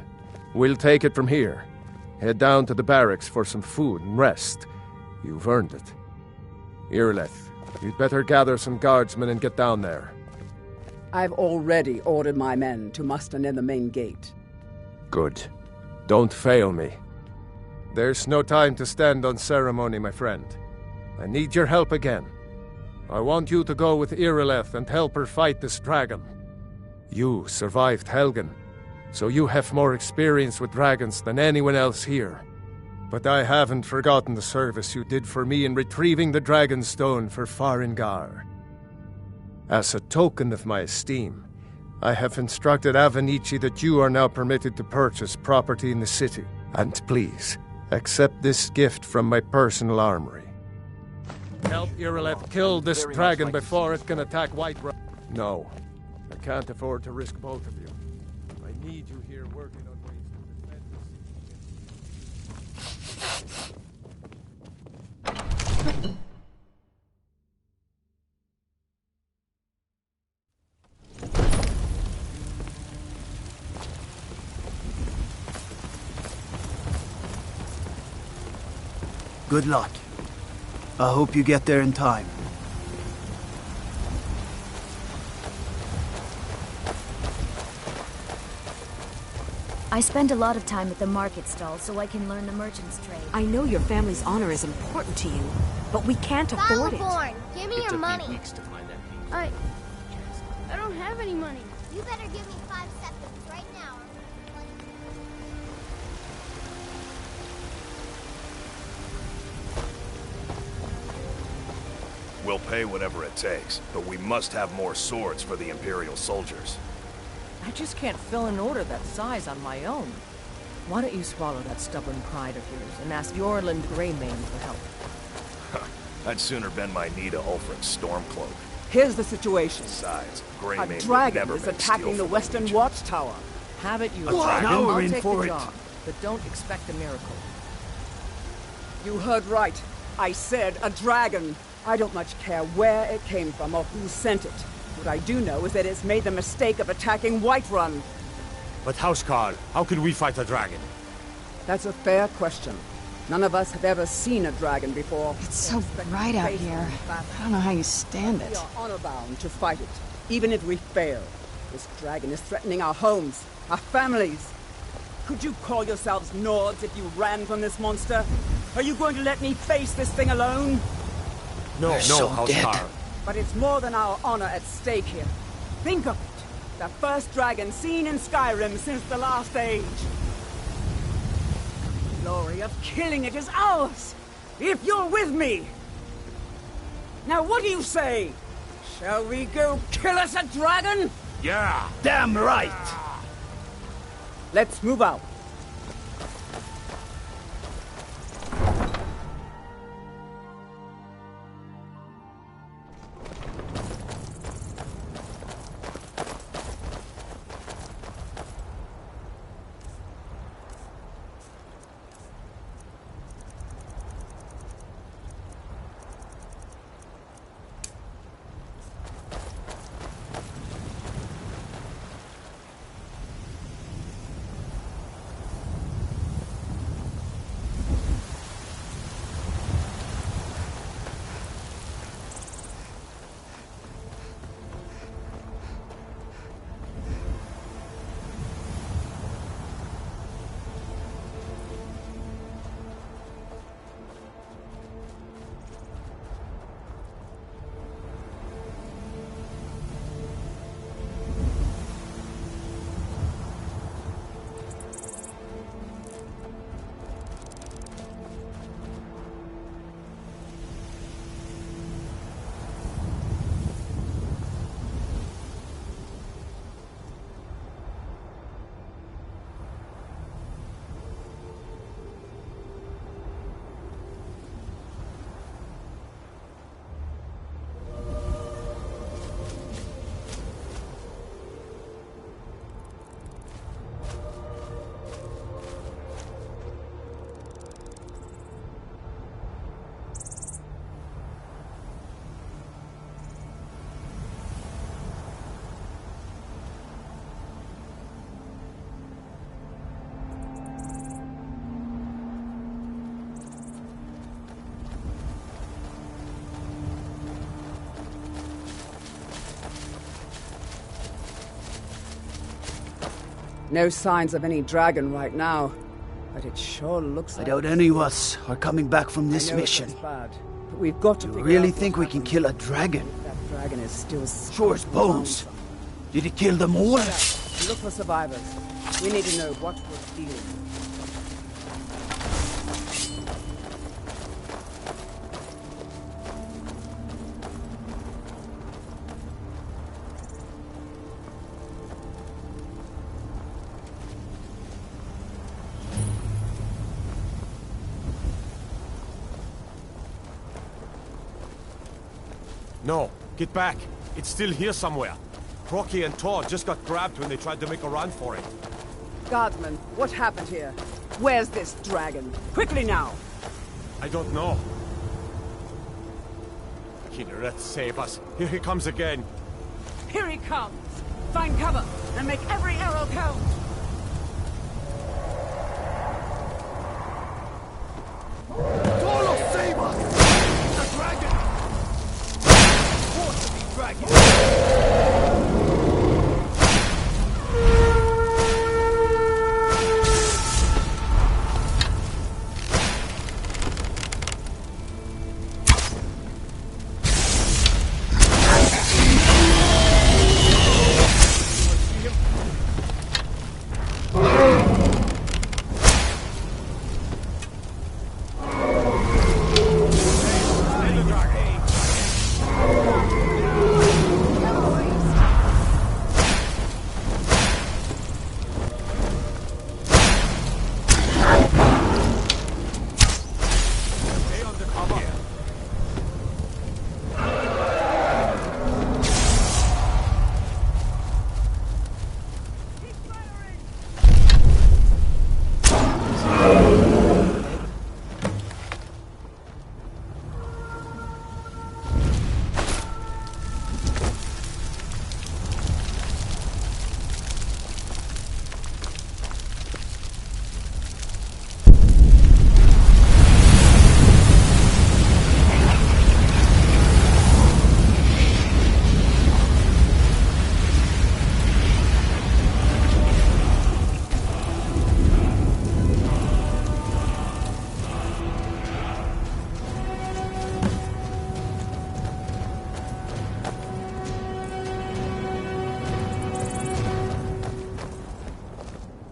We'll take it from here. Head down to the barracks for some food and rest. You've earned it. Irileth, you'd better gather some guardsmen and get down there. I've already ordered my men to muster near the main gate. Good. Don't fail me. There's no time to stand on ceremony, my friend. I need your help again. I want you to go with Irileth and help her fight this dragon. You survived Helgen, so you have more experience with dragons than anyone else here. But I haven't forgotten the service you did for me in retrieving the Dragon Stone for Farengar. As a token of my esteem, I have instructed Avenici that you are now permitted to purchase property in the city. And please, accept this gift from my personal armory. Help Irileth kill this dragon before it can attack Whiterun. No, I can't afford to risk both of you. I need you here working on ways to defend this. Good luck. I hope you get there in time. I spend a lot of time at the market stall so I can learn the merchant's trade. I know your family's honor is important to you, but we can't afford it. Battleborn, give me your money. Weeks to find that piece. I don't have any money. You better give me 5 seconds right now. We'll pay whatever it takes, but we must have more swords for the Imperial soldiers. I just can't fill an order that size on my own. Why don't you swallow that stubborn pride of yours and ask Yorland Greymane for help? I'd sooner bend my knee to Ulfric's Stormcloak. Here's the situation. Besides, A Greymane would dragon never is make attacking steel the from Western Legion. Watchtower. Have it you What? Now we're I'll in take for the it. job, but don't expect a miracle. You heard right. I said a dragon. I don't much care where it came from or who sent it. What I do know is that it's made the mistake of attacking Whiterun. But Housecarl, how could we fight a dragon? That's a fair question. None of us have ever seen a dragon before. It's so bright out here. I don't know how you stand it. We are honor-bound to fight it, even if we fail. This dragon is threatening our homes, our families. Could you call yourselves Nords if you ran from this monster? Are you going to let me face this thing alone? No, Housecarl. But it's more than our honor at stake here. Think of it. The first dragon seen in Skyrim since the last age. The glory of killing it is ours, if you're with me. Now what do you say? Shall we go kill us a dragon? Yeah. Damn right. Let's move out. No signs of any dragon right now, but it sure looks I like... doubt any of us are coming back from this mission. Bad, but we've got to You figure really out think we can kill a dragon? That dragon is still... Sure as bones. Did it kill them all? Look for survivors. We need to know what we're dealing with. No, get back. It's still here somewhere. Crocky and Todd just got grabbed when they tried to make a run for it. Guardsman, what happened here? Where's this dragon? Quickly now! I don't know. Kinneret, save us. Here he comes again. Here he comes! Find cover and make every arrow count! Dolo, save us! The dragon! Force of the dragon!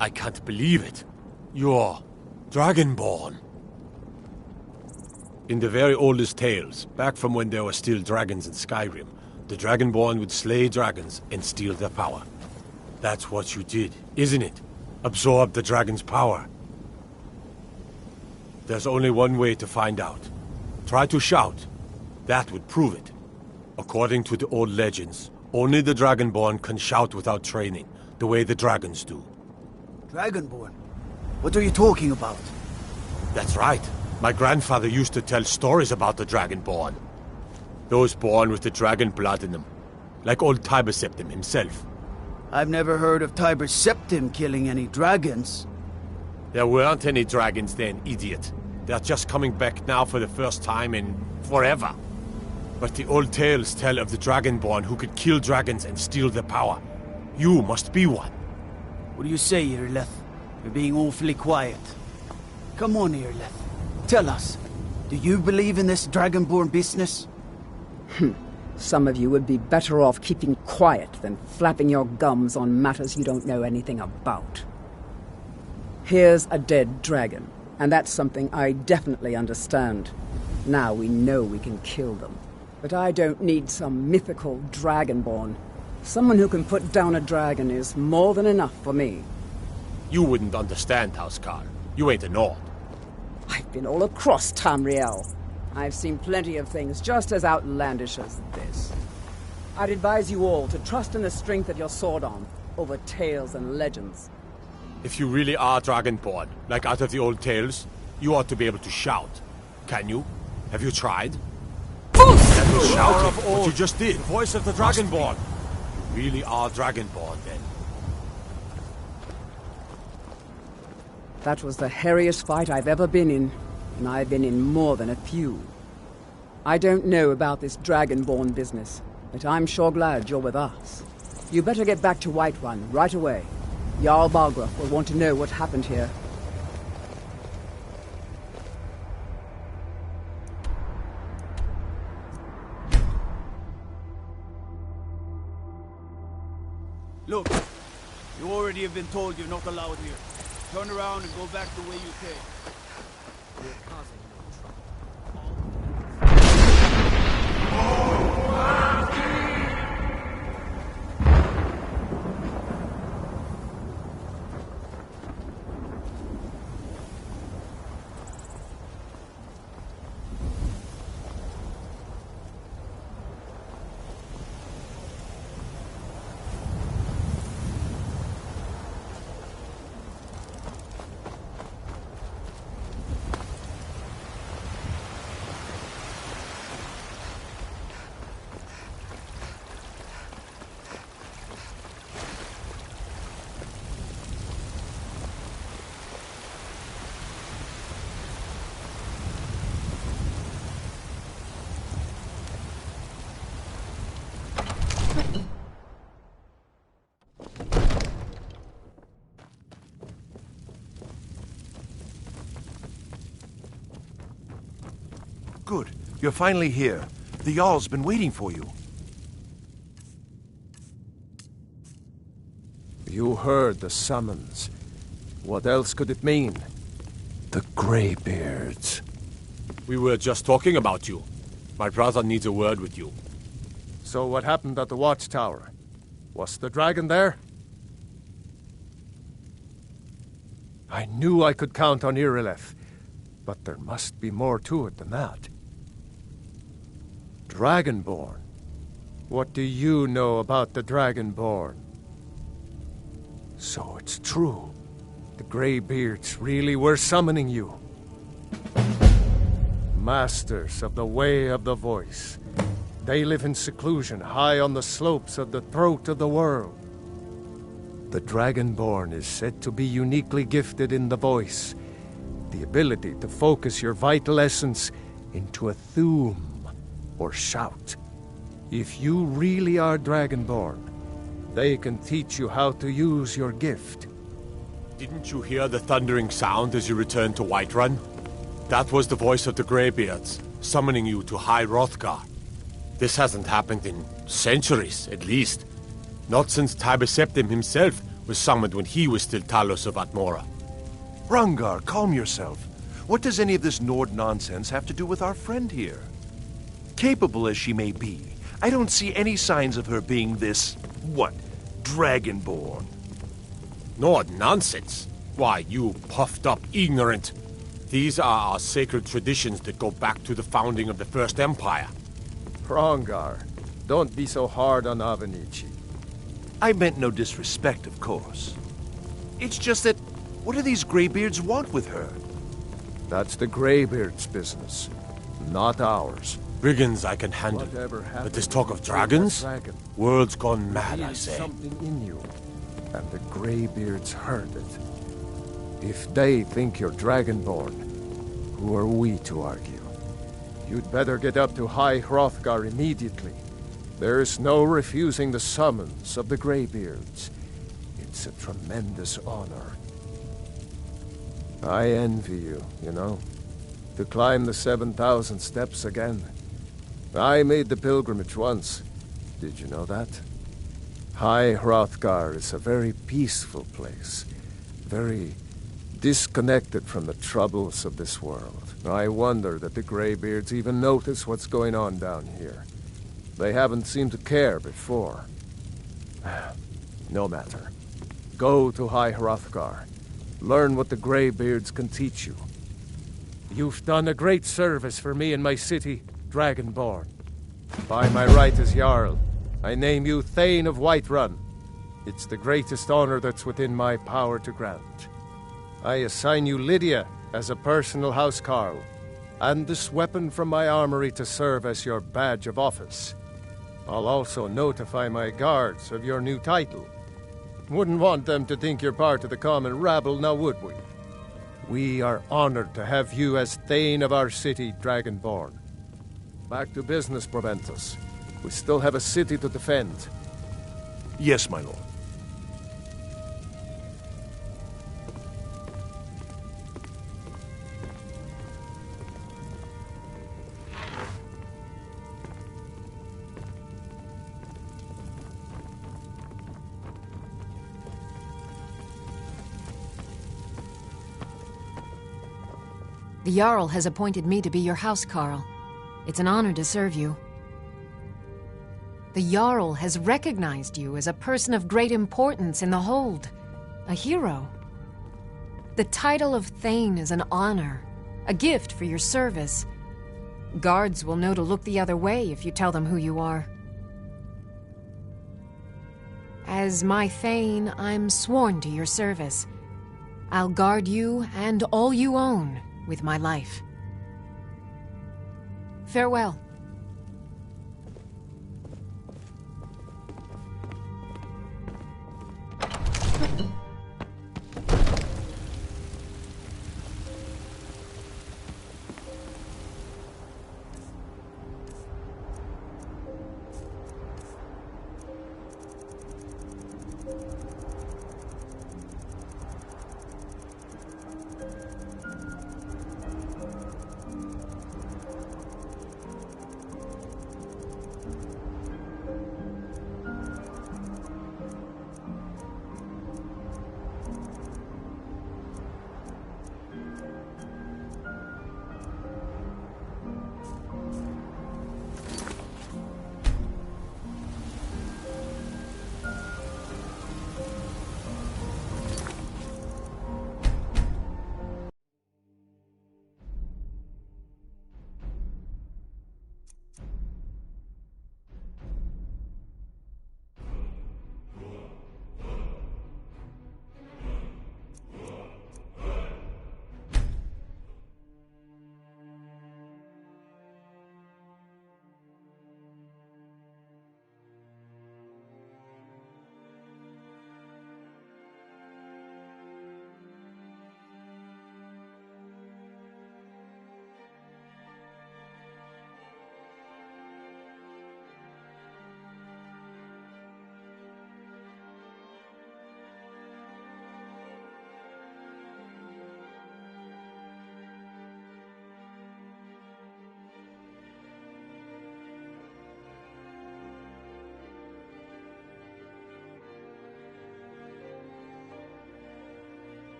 I can't believe it. You're Dragonborn. In the very oldest tales, back from when there were still dragons in Skyrim, the Dragonborn would slay dragons and steal their power. That's what you did, isn't it? Absorb the dragon's power. There's only one way to find out. Try to shout. That would prove it. According to the old legends, only the Dragonborn can shout without training, the way the dragons do. Dragonborn? What are you talking about? That's right. My grandfather used to tell stories about the Dragonborn. Those born with the dragon blood in them. Like old Tiber Septim himself. I've never heard of Tiber Septim killing any dragons. There weren't any dragons then, idiot. They're just coming back now for the first time in forever. But the old tales tell of the Dragonborn who could kill dragons and steal their power. You must be one. What do you say, Irleth? You're being awfully quiet. Come on, Irleth. Tell us, do you believe in this Dragonborn business? Some of you would be better off keeping quiet than flapping your gums on matters you don't know anything about. Here's a dead dragon, and that's something I definitely understand. Now we know we can kill them. But I don't need some mythical Dragonborn. Someone who can put down a dragon is more than enough for me. You wouldn't understand, Housecarl. You ain't a Nord. I've been all across Tamriel. I've seen plenty of things just as outlandish as this. I'd advise you all to trust in the strength of your sword arm over tales and legends. If you really are Dragonborn, like out of the old tales, you ought to be able to shout. Can you? Have you tried? That was shouting, what you just did. The voice of the Dragonborn. You really are Dragonborn, then. That was the hairiest fight I've ever been in, and I've been in more than a few. I don't know about this Dragonborn business, but I'm sure glad you're with us. You better get back to Whiterun right away. Jarl Balgruuf will want to know what happened here. Look, you already have been told you're not allowed here. Turn around and go back the way you came. You're causing Good. You're finally here. The Jarl's been waiting for you. You heard the summons. What else could it mean? The Greybeards. We were just talking about you. My brother needs a word with you. So what happened at the watchtower? Was the dragon there? I knew I could count on Irileth, but there must be more to it than that. Dragonborn? What do you know about the Dragonborn? So it's true. The Greybeards really were summoning you. Masters of the Way of the Voice. They live in seclusion high on the slopes of the throat of the world. The Dragonborn is said to be uniquely gifted in the voice, the ability to focus your vital essence into a thume, or shout. If you really are Dragonborn, they can teach you how to use your gift. Didn't you hear the thundering sound as you returned to Whiterun? That was the voice of the Greybeards, summoning you to High Hrothgar. This hasn't happened in centuries, at least. Not since Tiber Septim himself was summoned when he was still Talos of Atmora. Hrongar, calm yourself. What does any of this Nord nonsense have to do with our friend here? Capable as she may be, I don't see any signs of her being this, what, Dragonborn. Nord nonsense? Why, you puffed up ignorant. These are our sacred traditions that go back to the founding of the First Empire. Hrongar, don't be so hard on Avenici. I meant no disrespect, of course. It's just that, what do these Greybeards want with her? That's the Greybeards' business, not ours. Brigands I can handle, but this talk of dragons? World's gone mad, I say. Something in you, and the Greybeards heard it. If they think you're Dragonborn, who are we to argue? You'd better get up to High Hrothgar immediately. There's no refusing the summons of the Greybeards. It's a tremendous honor. I envy you, you know, to climb the 7,000 steps again. I made the pilgrimage once. Did you know that? High Hrothgar is a very peaceful place, very disconnected from the troubles of this world. I wonder that the Greybeards even notice what's going on down here. They haven't seemed to care before. No matter. Go to High Hrothgar. Learn what the Greybeards can teach you. You've done a great service for me and my city, Dragonborn. By my right as Jarl, I name you Thane of Whiterun. It's the greatest honor that's within my power to grant. I assign you Lydia as a personal housecarl, and this weapon from my armory to serve as your badge of office. I'll also notify my guards of your new title. Wouldn't want them to think you're part of the common rabble, now would we? We are honored to have you as Thane of our city, Dragonborn. Back to business, Proventus. We still have a city to defend. Yes, my lord. The Jarl has appointed me to be your housecarl. It's an honor to serve you. The Jarl has recognized you as a person of great importance in the Hold, a hero. The title of Thane is an honor, a gift for your service. Guards will know to look the other way if you tell them who you are. As my Thane, I'm sworn to your service. I'll guard you and all you own with my life. Farewell.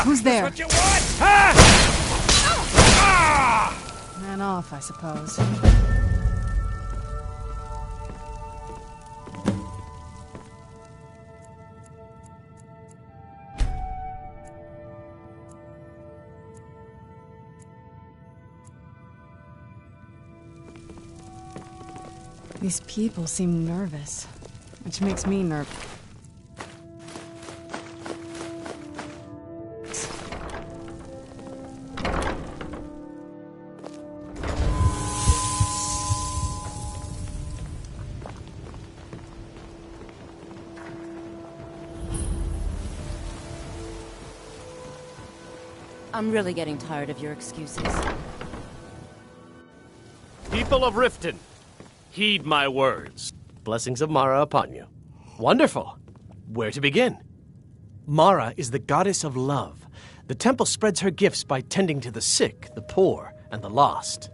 Who's there? What you want? Ah! Ah! Man off, I suppose. These people seem nervous, which makes me nervous. I'm really getting tired of your excuses. People of Riften, heed my words. Blessings of Mara upon you. Wonderful. Where to begin? Mara is the goddess of love. The temple spreads her gifts by tending to the sick, the poor, and the lost.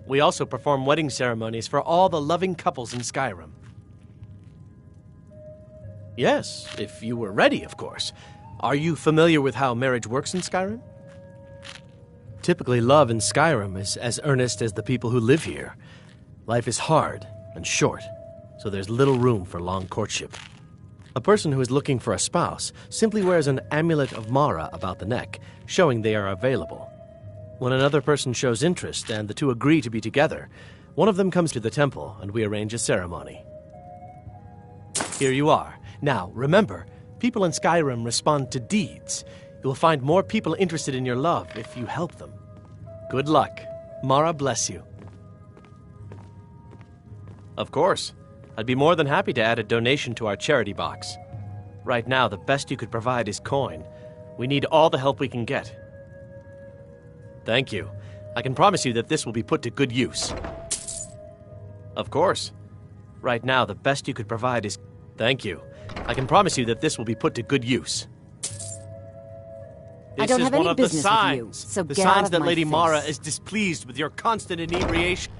We also perform wedding ceremonies for all the loving couples in Skyrim. Yes, if you were ready, of course. Are you familiar with how marriage works in Skyrim? Typically, love in Skyrim is as earnest as the people who live here. Life is hard and short, so there's little room for long courtship. A person who is looking for a spouse simply wears an amulet of Mara about the neck, showing they are available. When another person shows interest and the two agree to be together, one of them comes to the temple and we arrange a ceremony. Here you are. Now, remember, people in Skyrim respond to deeds. You will find more people interested in your love if you help them. Good luck. Mara bless you. Of course. I'd be more than happy to add a donation to our charity box. Right now, the best you could provide is coin. We need all the help we can get. Thank you. I can promise you that this will be put to good use. Of course. Right now, the best you could provide is... Thank you. I can promise you that this will be put to good use. I don't have any business with you, so the get out signs of that my Lady face. Mara is displeased with your constant inebriation.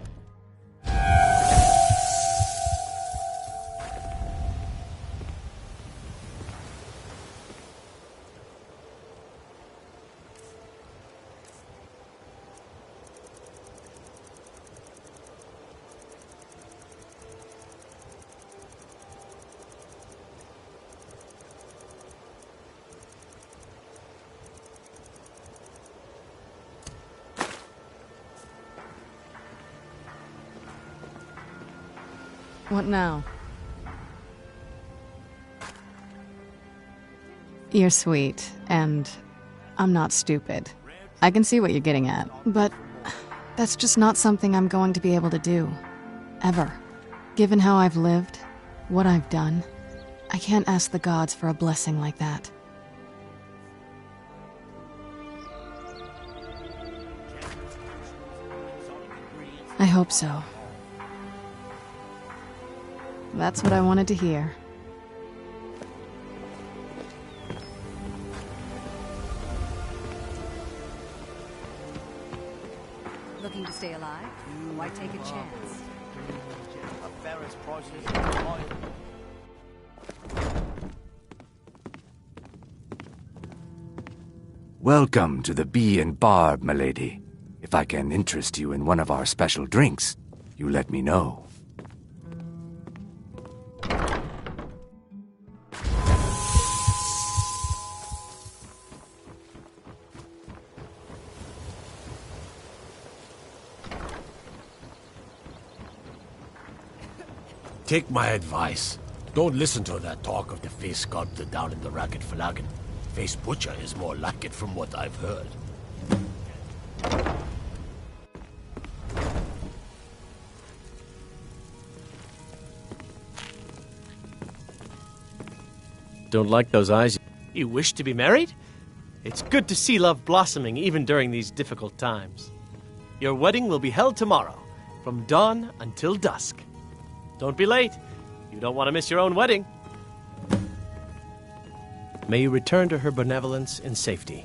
What now? You're sweet, and I'm not stupid. I can see what you're getting at, but that's just not something I'm going to be able to do. Ever. Given how I've lived, what I've done, I can't ask the gods for a blessing like that. I hope so. That's what I wanted to hear. Looking to stay alive? Why take a chance? Welcome to the Bee and Barb, milady. If I can interest you in one of our special drinks, you let me know. Take my advice. Don't listen to that talk of the face sculptor down in the Ragged Flagon. Face Butcher is more like it from what I've heard. Don't like those eyes. You wish to be married? It's good to see love blossoming even during these difficult times. Your wedding will be held tomorrow, from dawn until dusk. Don't be late. You don't want to miss your own wedding. May you return to her benevolence in safety.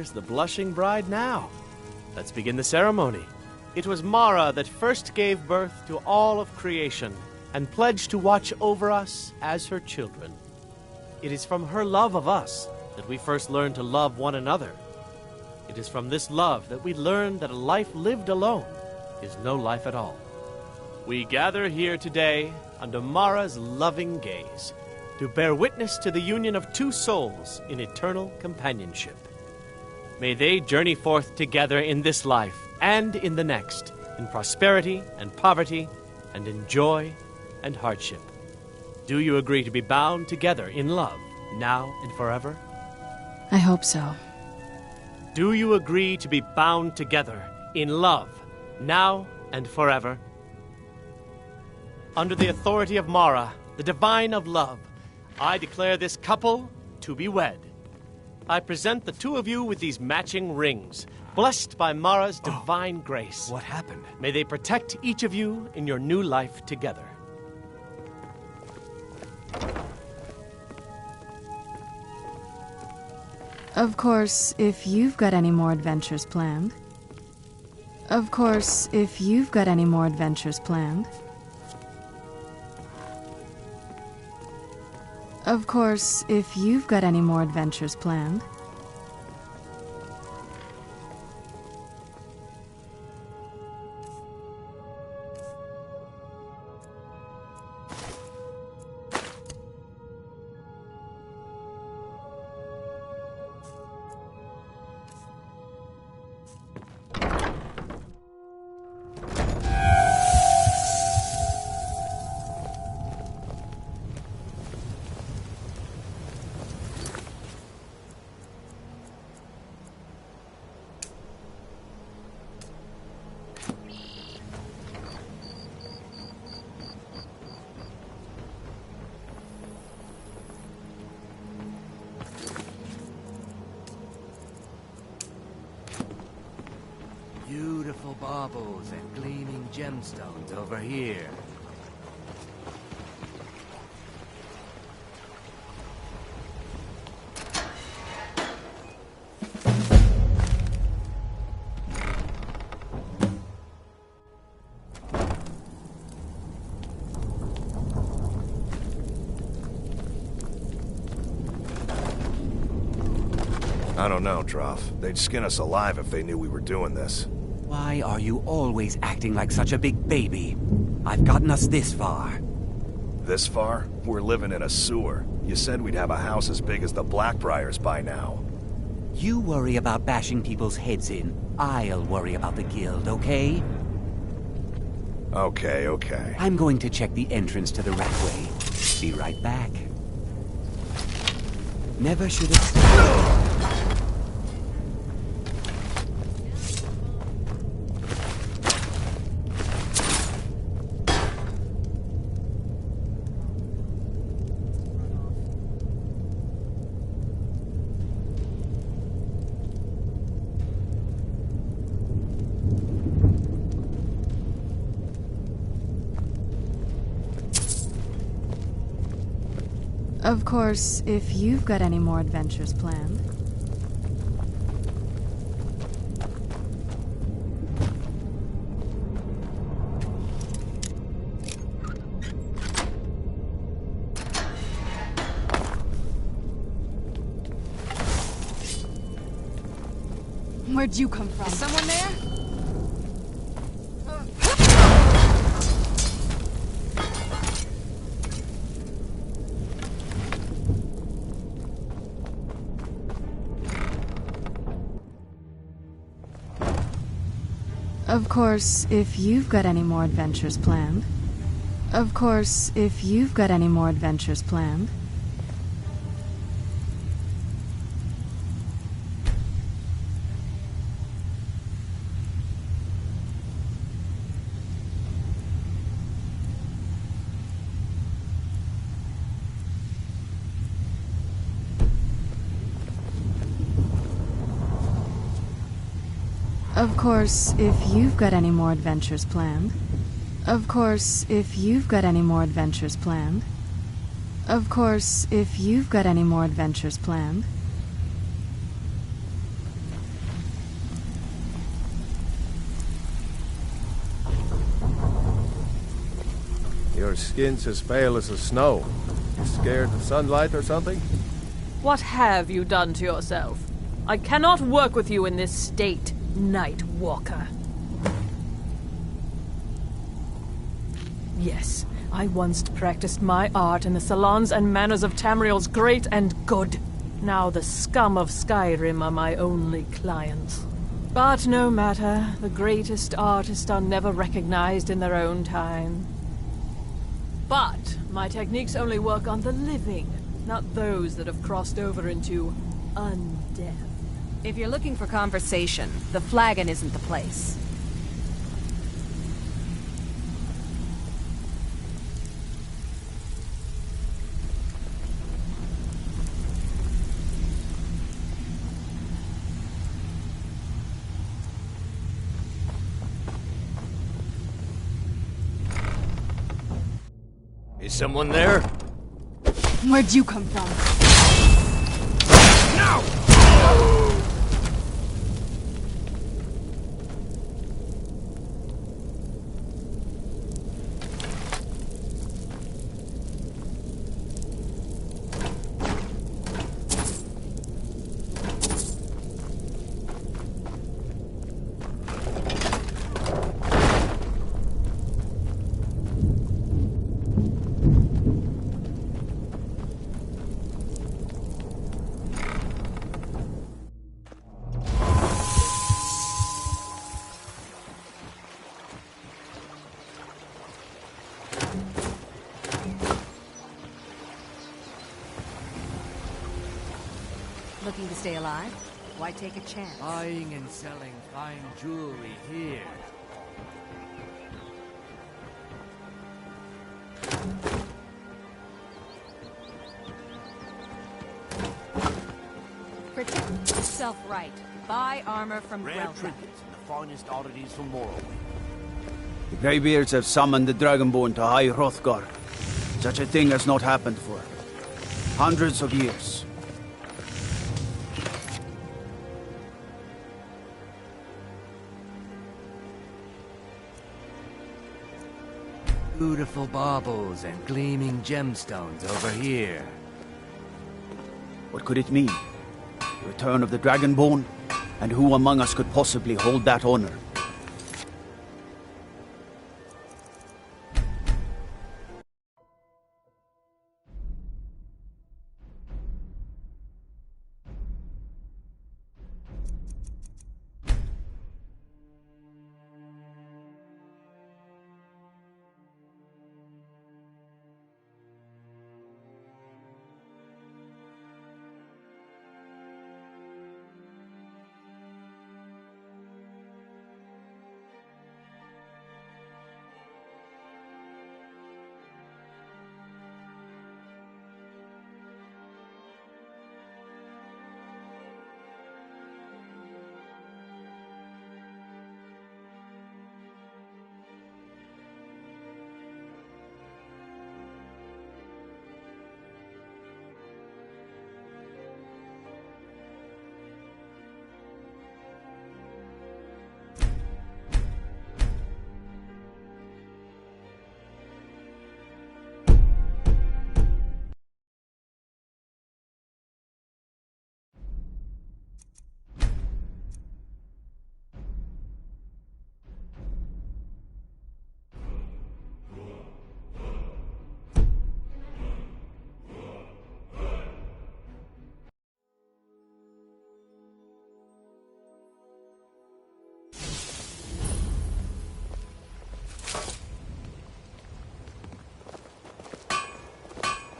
here's the blushing bride now. Let's begin the ceremony. It was Mara that first gave birth to all of creation and pledged to watch over us as her children. It is from her love of us that we first learned to love one another. It is from this love that we learn that a life lived alone is no life at all. We gather here today under Mara's loving gaze to bear witness to the union of two souls in eternal companionship. May they journey forth together in this life and in the next, in prosperity and poverty, and in joy and hardship. Do you agree to be bound together in love, now and forever? I hope so. Do you agree to be bound together in love, now and forever? Under the authority of Mara, the divine of love, I declare this couple to be wed. I present the two of you with these matching rings, blessed by Mara's divine grace. What happened? May they protect each of you in your new life together. Of course, if you've got any more adventures planned. Of course, if you've got any more adventures planned. Of course, if you've got any more adventures planned. Beautiful baubles and gleaming gemstones over here. I don't know, Droff. They'd skin us alive if they knew we were doing this. Why are you always acting like such a big baby? I've gotten us this far. This far? We're living in a sewer. You said we'd have a house as big as the Blackbriars by now. You worry about bashing people's heads in. I'll worry about the guild, okay? Okay, okay. I'm going to check the entrance to the Ratway. Be right back. Never should have... Of course, if you've got any more adventures planned. Where'd you come from? Is someone there? Of course, if you've got any more adventures planned. Of course, if you've got any more adventures planned. Of course, if you've got any more adventures planned. Of course, if you've got any more adventures planned. Of course, if you've got any more adventures planned. Your skin's as pale as the snow. You scared of sunlight or something? What have you done to yourself? I cannot work with you in this state, Night Walker. Yes, I once practiced my art in the salons and manners of Tamriel's great and good. Now the scum of Skyrim are my only clients. But no matter, the greatest artists are never recognized in their own time. But my techniques only work on the living, not those that have crossed over into undeath. If you're looking for conversation, the flagon isn't the place. Is someone there? Where'd you come from? No! Looking to stay alive? Why take a chance? Buying and selling fine jewelry here. Protect yourself right. Buy armor from Rare Grelka. trinkets and the finest oddities from Morrowind. The Greybeards have summoned the Dragonborn to High Hrothgar. Such a thing has not happened for hundreds of years. Beautiful baubles and gleaming gemstones over here. What could it mean? The return of the Dragonborn? And who among us could possibly hold that honor?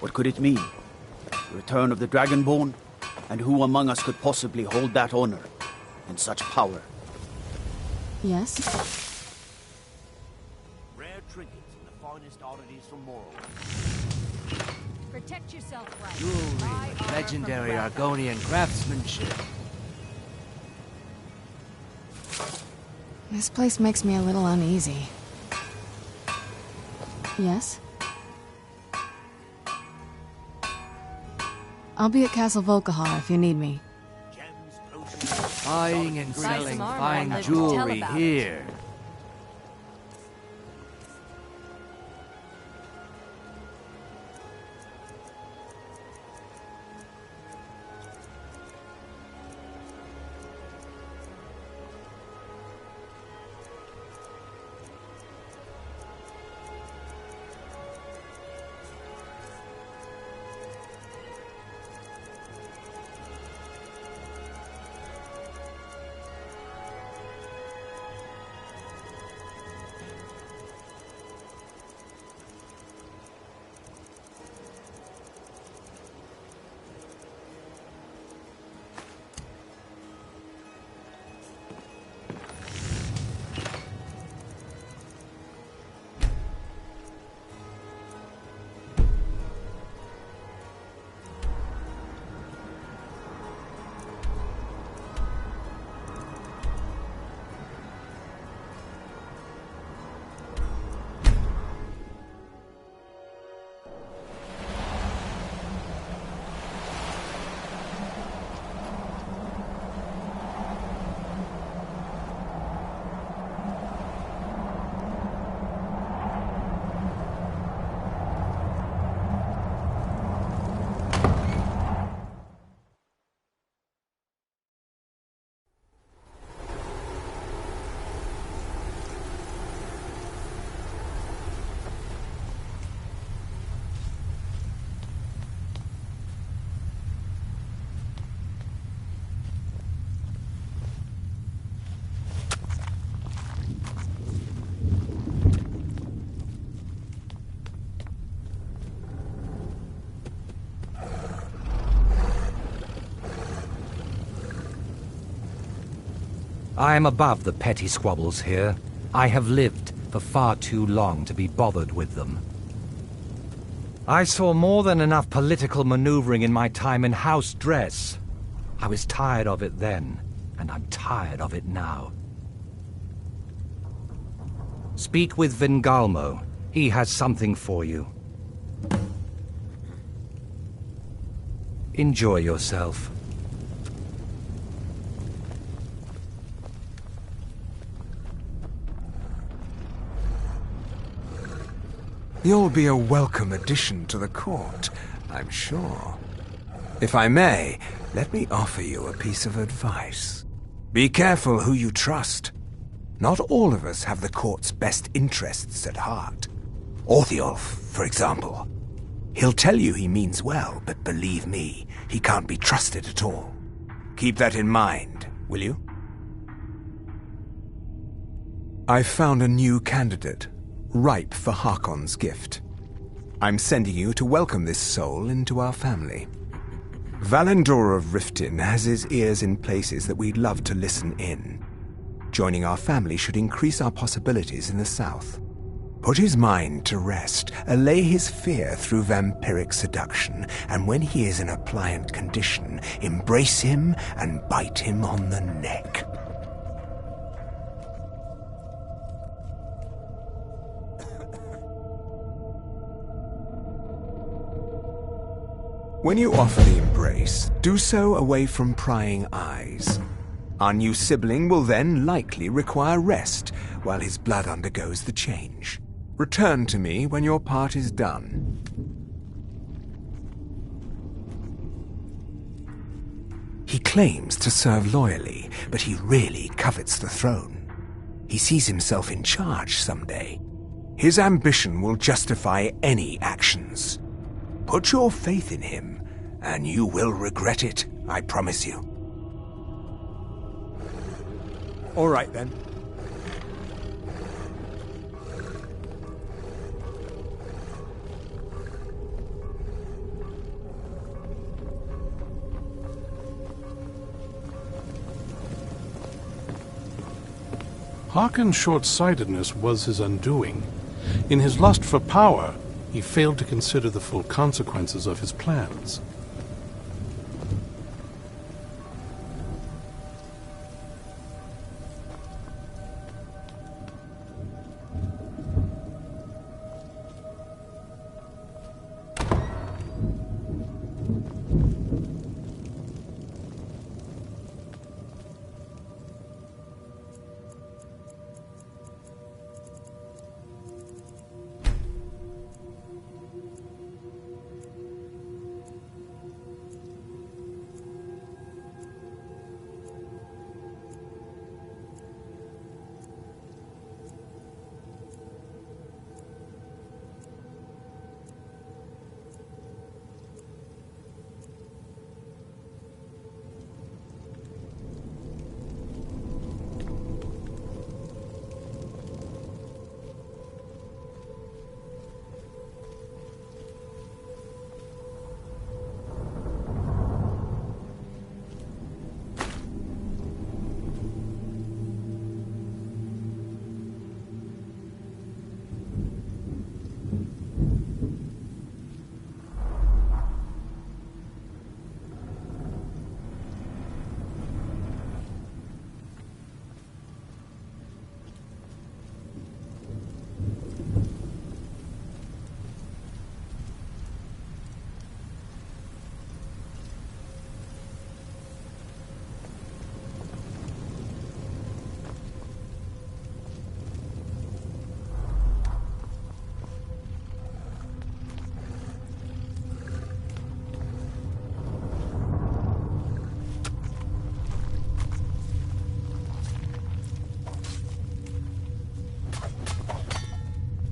What could it mean? The return of the Dragonborn? And who among us could possibly hold that honor and such power? Yes? Rare trinkets and the finest oddities from Morrowind. Protect yourself right. Jewelry, legendary Argonian craftsmanship. This place makes me a little uneasy. Yes? I'll be at Castle Volkihar if you need me. Buying and selling fine jewelry here. I am above the petty squabbles here. I have lived for far too long to be bothered with them. I saw more than enough political maneuvering in my time in house dress. I was tired of it then, and I'm tired of it now. Speak with Vingalmo. He has something for you. Enjoy yourself. You'll be a welcome addition to the court, I'm sure. If I may, let me offer you a piece of advice. Be careful who you trust. Not all of us have the court's best interests at heart. Orthiolf, for example. He'll tell you he means well, but believe me, he can't be trusted at all. Keep that in mind, will you? I've found a new candidate, ripe for Harkon's gift. I'm sending you to welcome this soul into our family. Valendor of Riften has his ears in places that we'd love to listen in. Joining our family should increase our possibilities in the south. Put his mind to rest, allay his fear through vampiric seduction, and when he is in a pliant condition, embrace him and bite him on the neck. When you offer the embrace, do so away from prying eyes. Our new sibling will then likely require rest while his blood undergoes the change. Return to me when your part is done. He claims to serve loyally, but he really covets the throne. He sees himself in charge someday. His ambition will justify any actions. Put your faith in him, and you will regret it, I promise you. All right, then. Harkon's short-sightedness was his undoing. In his lust for power, he failed to consider the full consequences of his plans.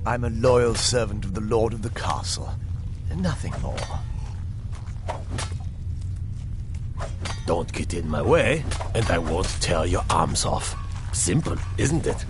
I'm a loyal servant of the Lord of the Castle, and nothing more. Don't get in my way, and I won't tear your arms off. Simple, isn't it?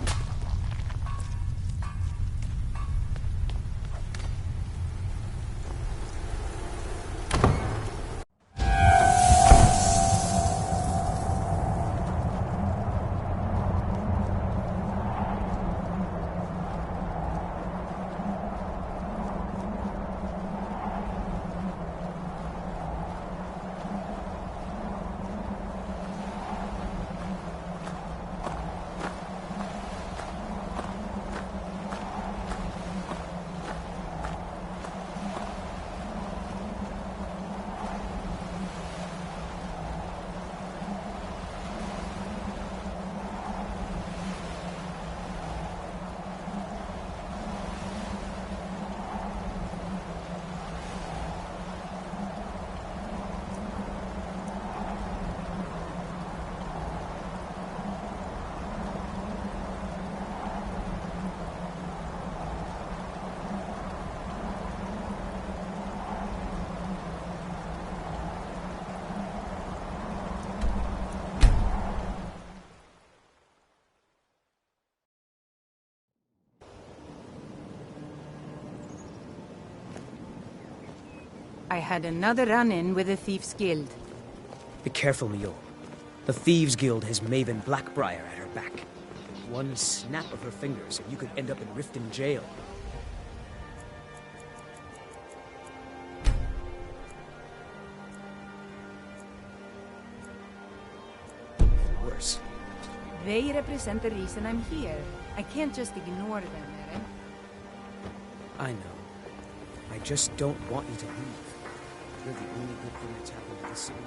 I had another run-in with the Thieves' Guild. Be careful, Mio. The Thieves' Guild has Maven Blackbriar at her back. One snap of her fingers and you could end up in Riften jail. Worse. They represent the reason I'm here. I can't just ignore them, Eren. I know. I just don't want you to leave. You're the only good thing that's happened to this city.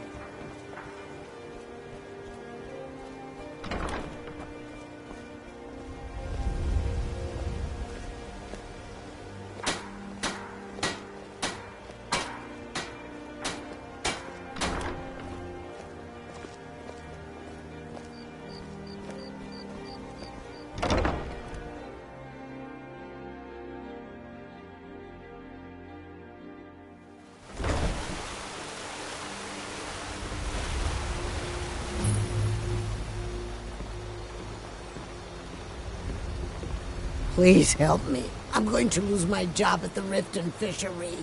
Please help me. I'm going to lose my job at the Riften fishery.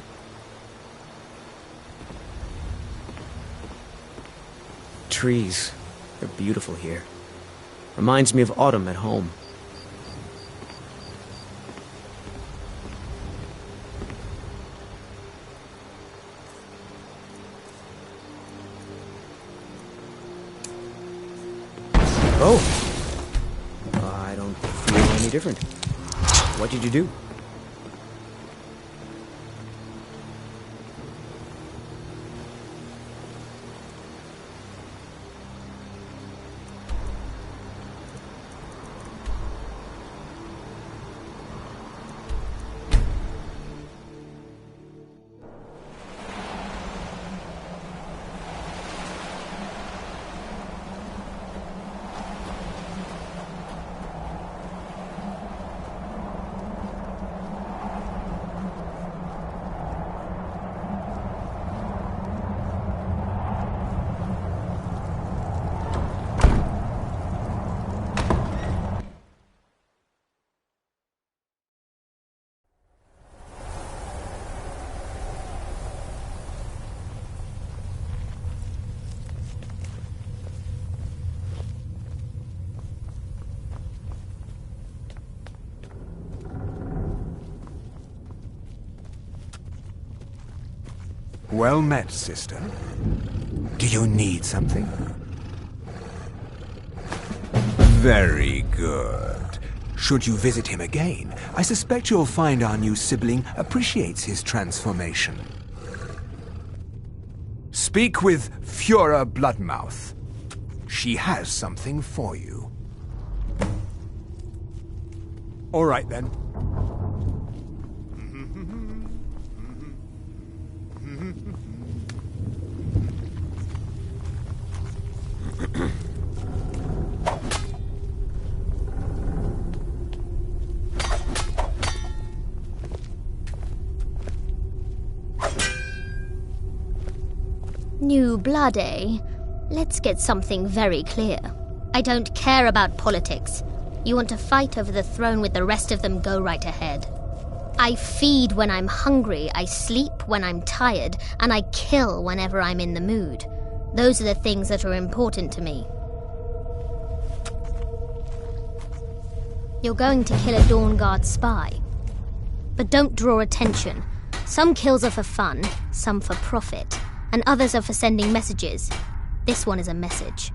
Trees. They're beautiful here. Reminds me of autumn at home. Oh! I don't feel any different. What did you do? Well met, sister. Do you need something? Very good. Should you visit him again, I suspect you'll find our new sibling appreciates his transformation. Speak with Fura Bloodmouth. She has something for you. All right, then. New blood, eh? Let's get something very clear. I don't care about politics. You want to fight over the throne with the rest of them, go right ahead. I feed when I'm hungry, I sleep when I'm tired, and I kill whenever I'm in the mood. Those are the things that are important to me. You're going to kill a Dawnguard spy. But don't draw attention. Some kills are for fun, some for profit, and others are for sending messages. This one is a message.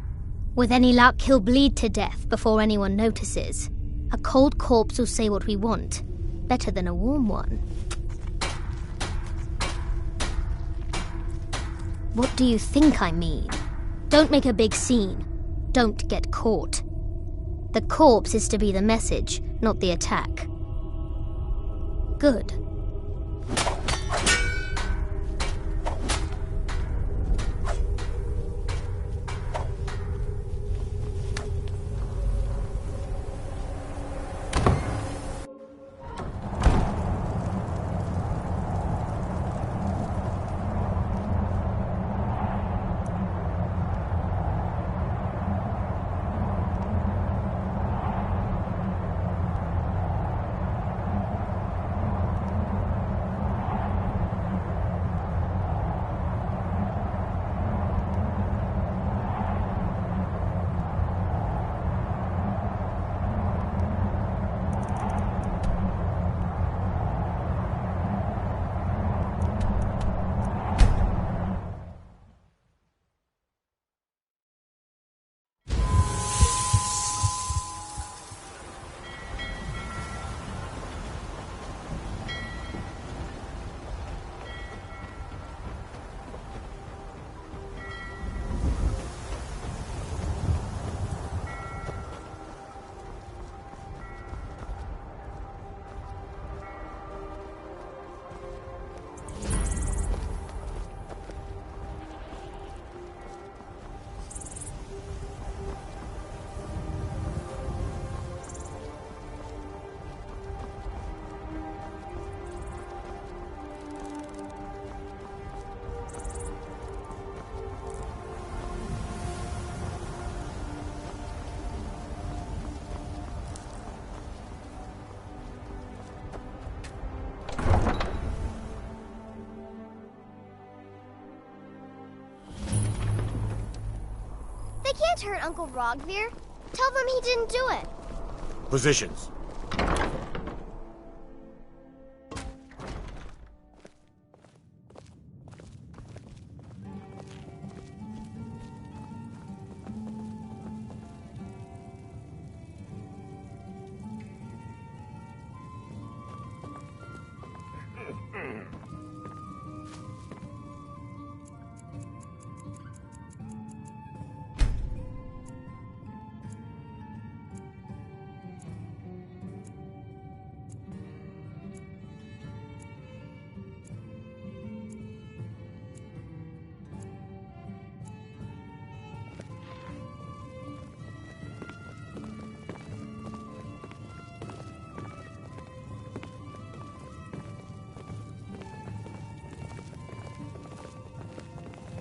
With any luck, he'll bleed to death before anyone notices. A cold corpse will say what we want. Better than a warm one. What do you think I mean? Don't make a big scene. Don't get caught. The corpse is to be the message, not the attack. Good. can't hurt Uncle Rogvir. Tell them he didn't do it. Positions.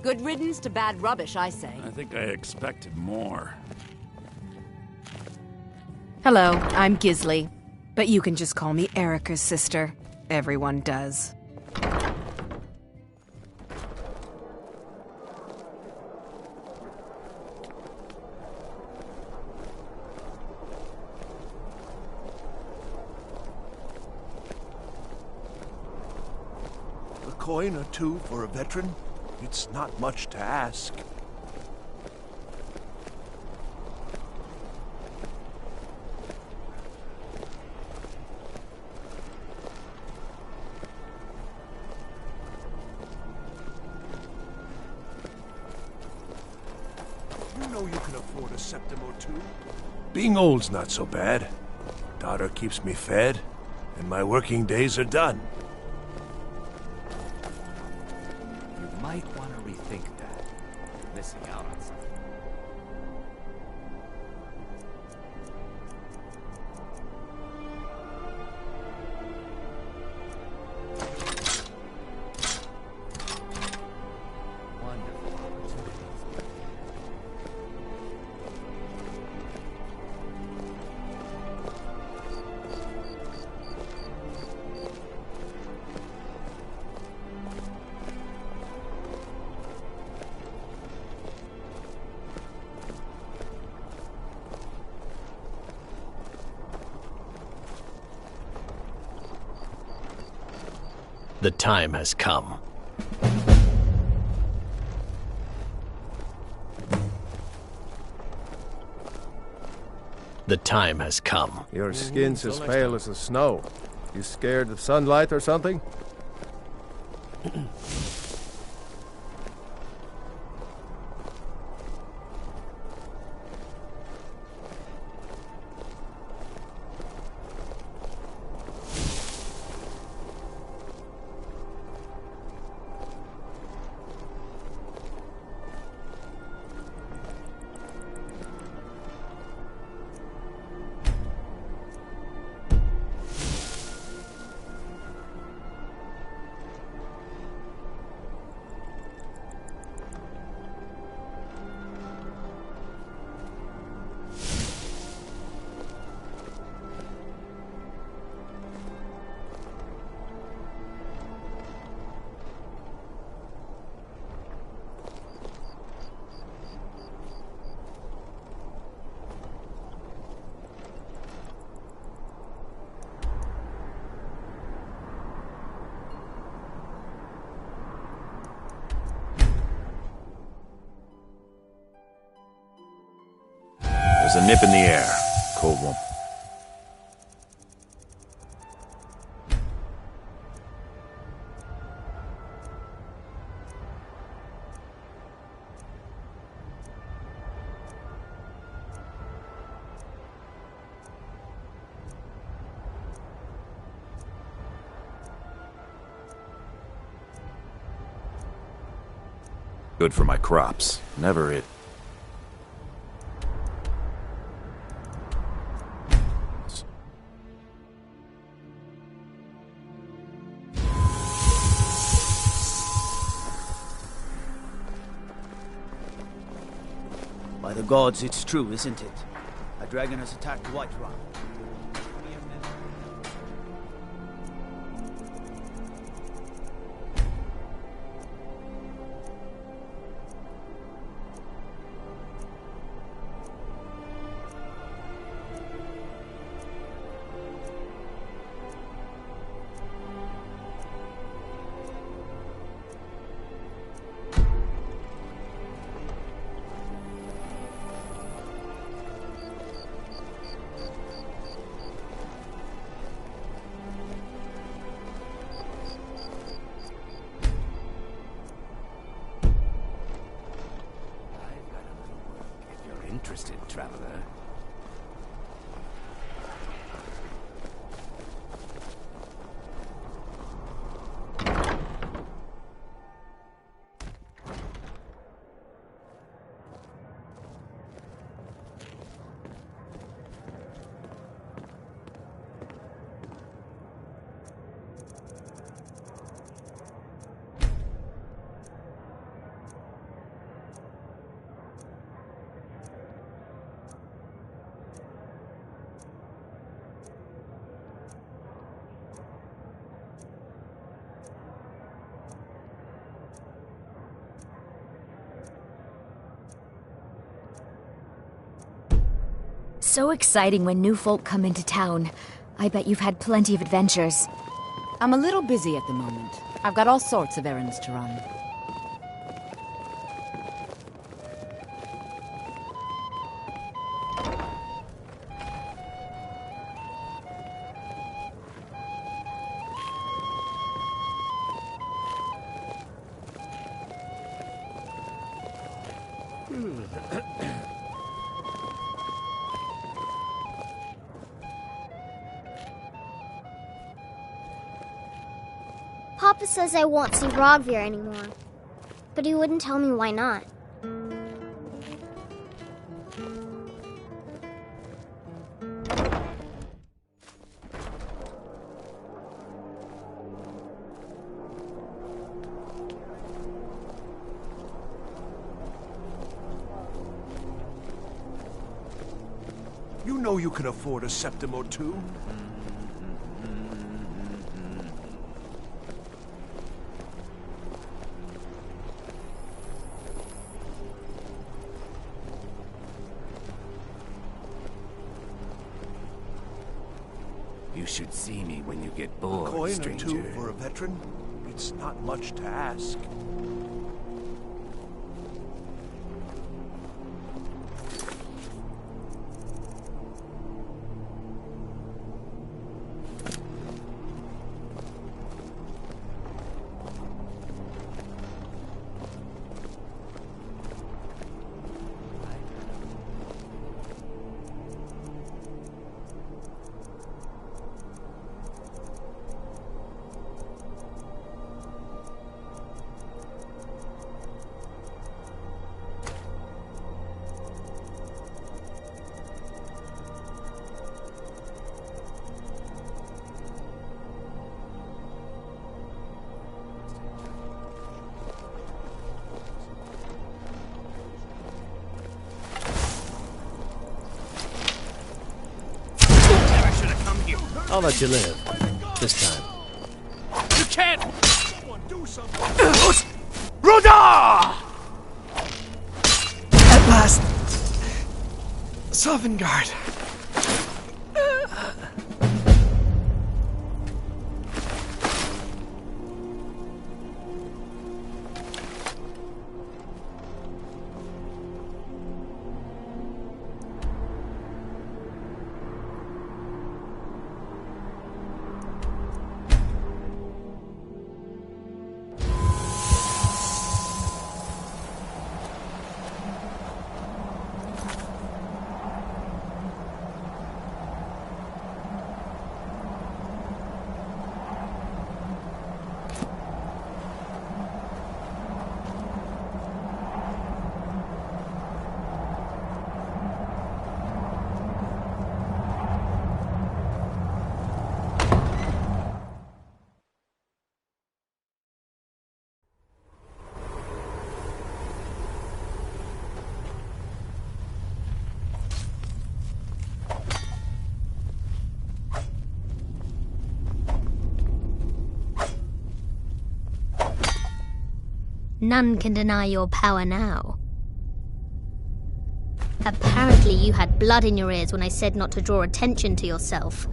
Good riddance to bad rubbish, I say. I think I expected more. Hello, I'm Gisli. But you can just call me Erica's sister. Everyone does. A coin or two for a veteran? It's not much to ask. You know you can afford a septim or two. Being old's not so bad. Daughter keeps me fed, and my working days are done. You might want to rethink that. You're missing out on something. Wonderful opportunities. The time has come. The time has come. Your skin's as pale as the snow. You scared of sunlight or something? There's a nip in the air. Cold one. Good for my crops. Never it. By the gods, it's true, isn't it? A dragon has attacked Whiterun. so exciting when new folk come into town. I bet you've had plenty of adventures. I'm a little busy at the moment. I've got all sorts of errands to run. Papa says I won't see Rogvir anymore, but he wouldn't tell me why not. You know you can afford a septim or two. You should see me when you get bored, Coin stranger. or two for a veteran? It's not much to ask. I'll let you live. This time. You can't! Someone do something! Ruda! At last! Sovngarde. None can deny your power now. Apparently you had blood in your ears when I said not to draw attention to yourself.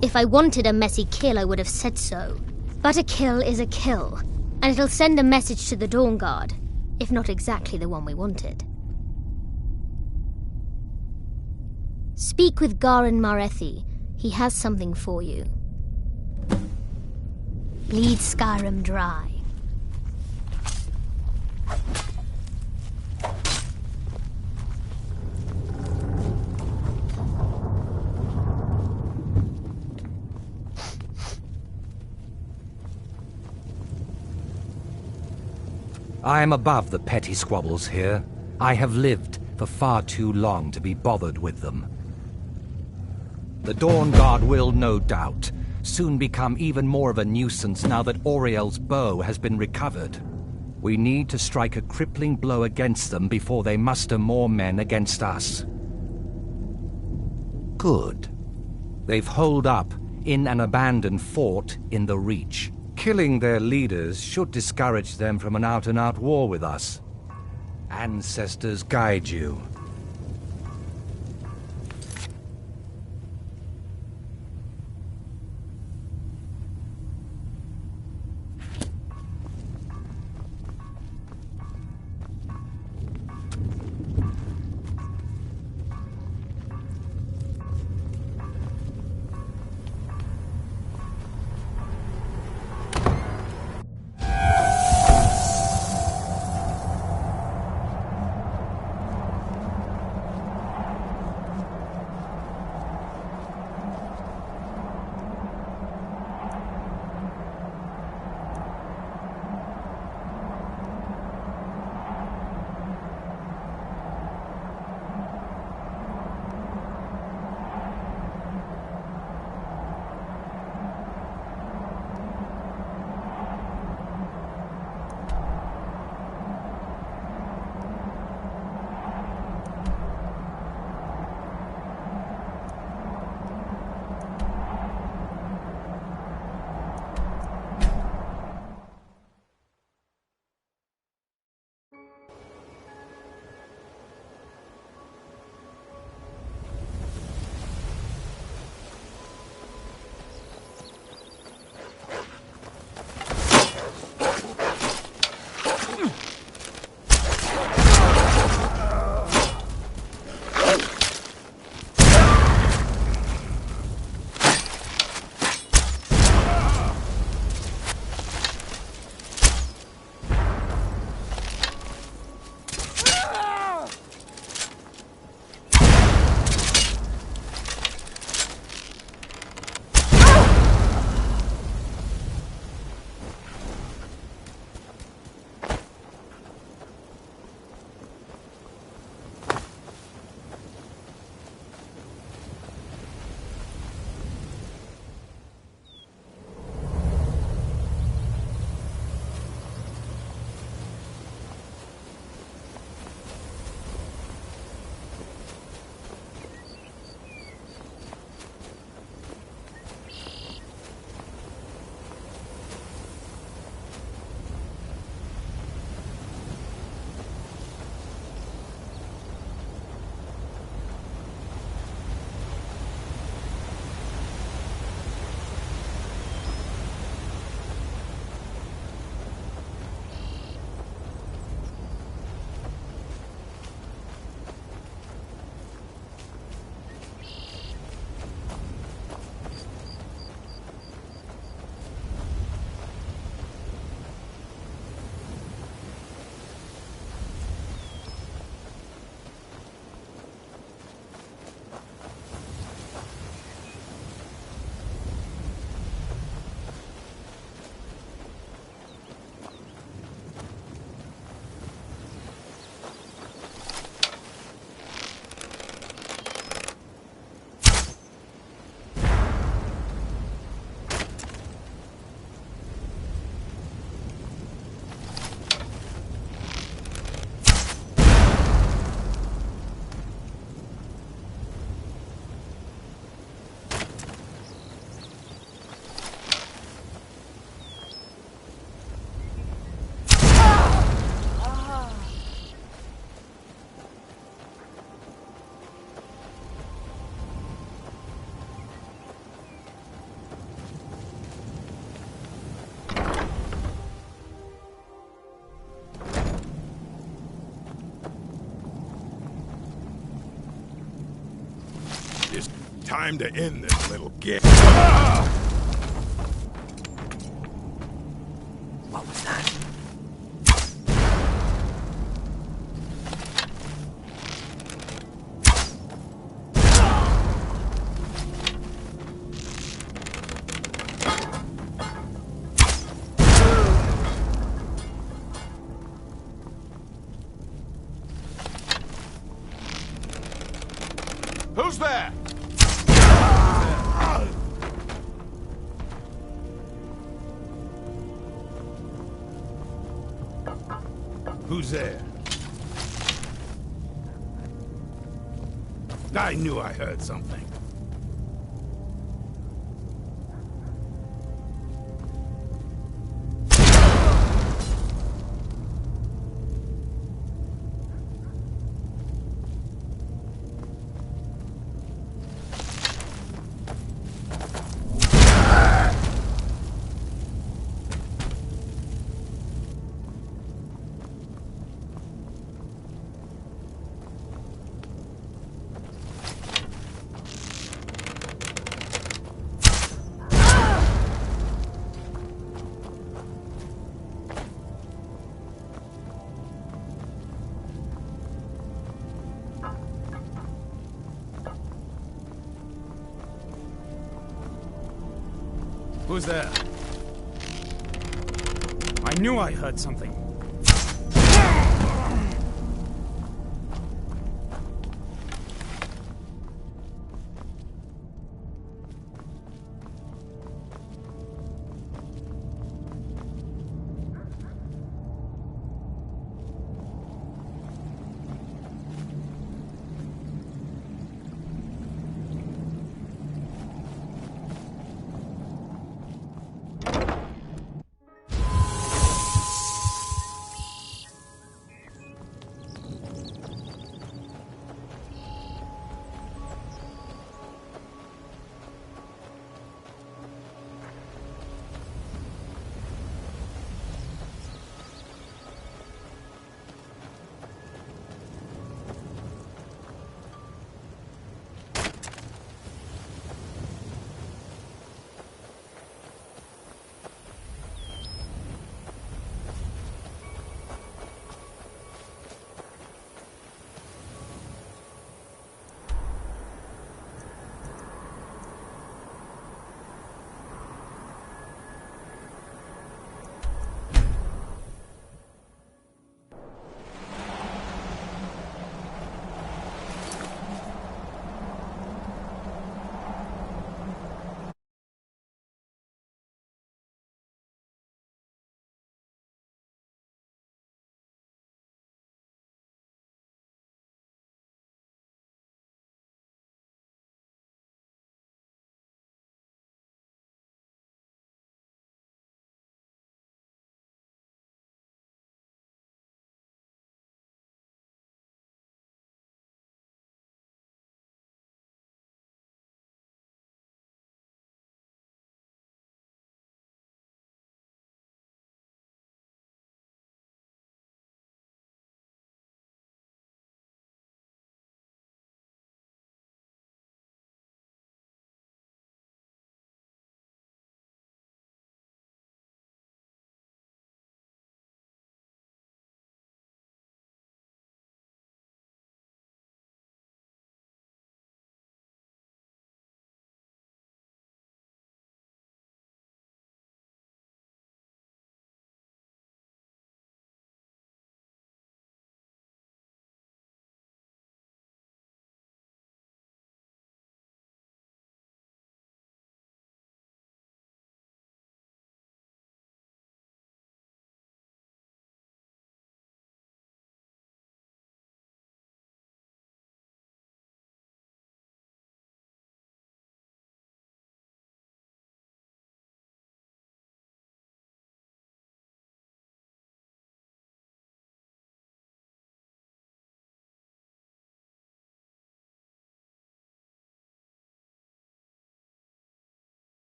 If I wanted a messy kill, I would have said so. But a kill is a kill, and it'll send a message to the Dawnguard, if not exactly the one we wanted. Speak with Garin Marethi. He has something for you. Bleed Skyrim dry. I am above the petty squabbles here. I have lived for far too long to be bothered with them. The Dawnguard will, no doubt, soon become even more of a nuisance now that Auriel's bow has been recovered. We need to strike a crippling blow against them before they muster more men against us. Good. They've holed up in an abandoned fort in the Reach. Killing their leaders should discourage them from an out-and-out war with us. Ancestors guide you. time to end this little game. What was that? Who's there? Who's there? I knew I heard something. Who's there? I knew I heard something.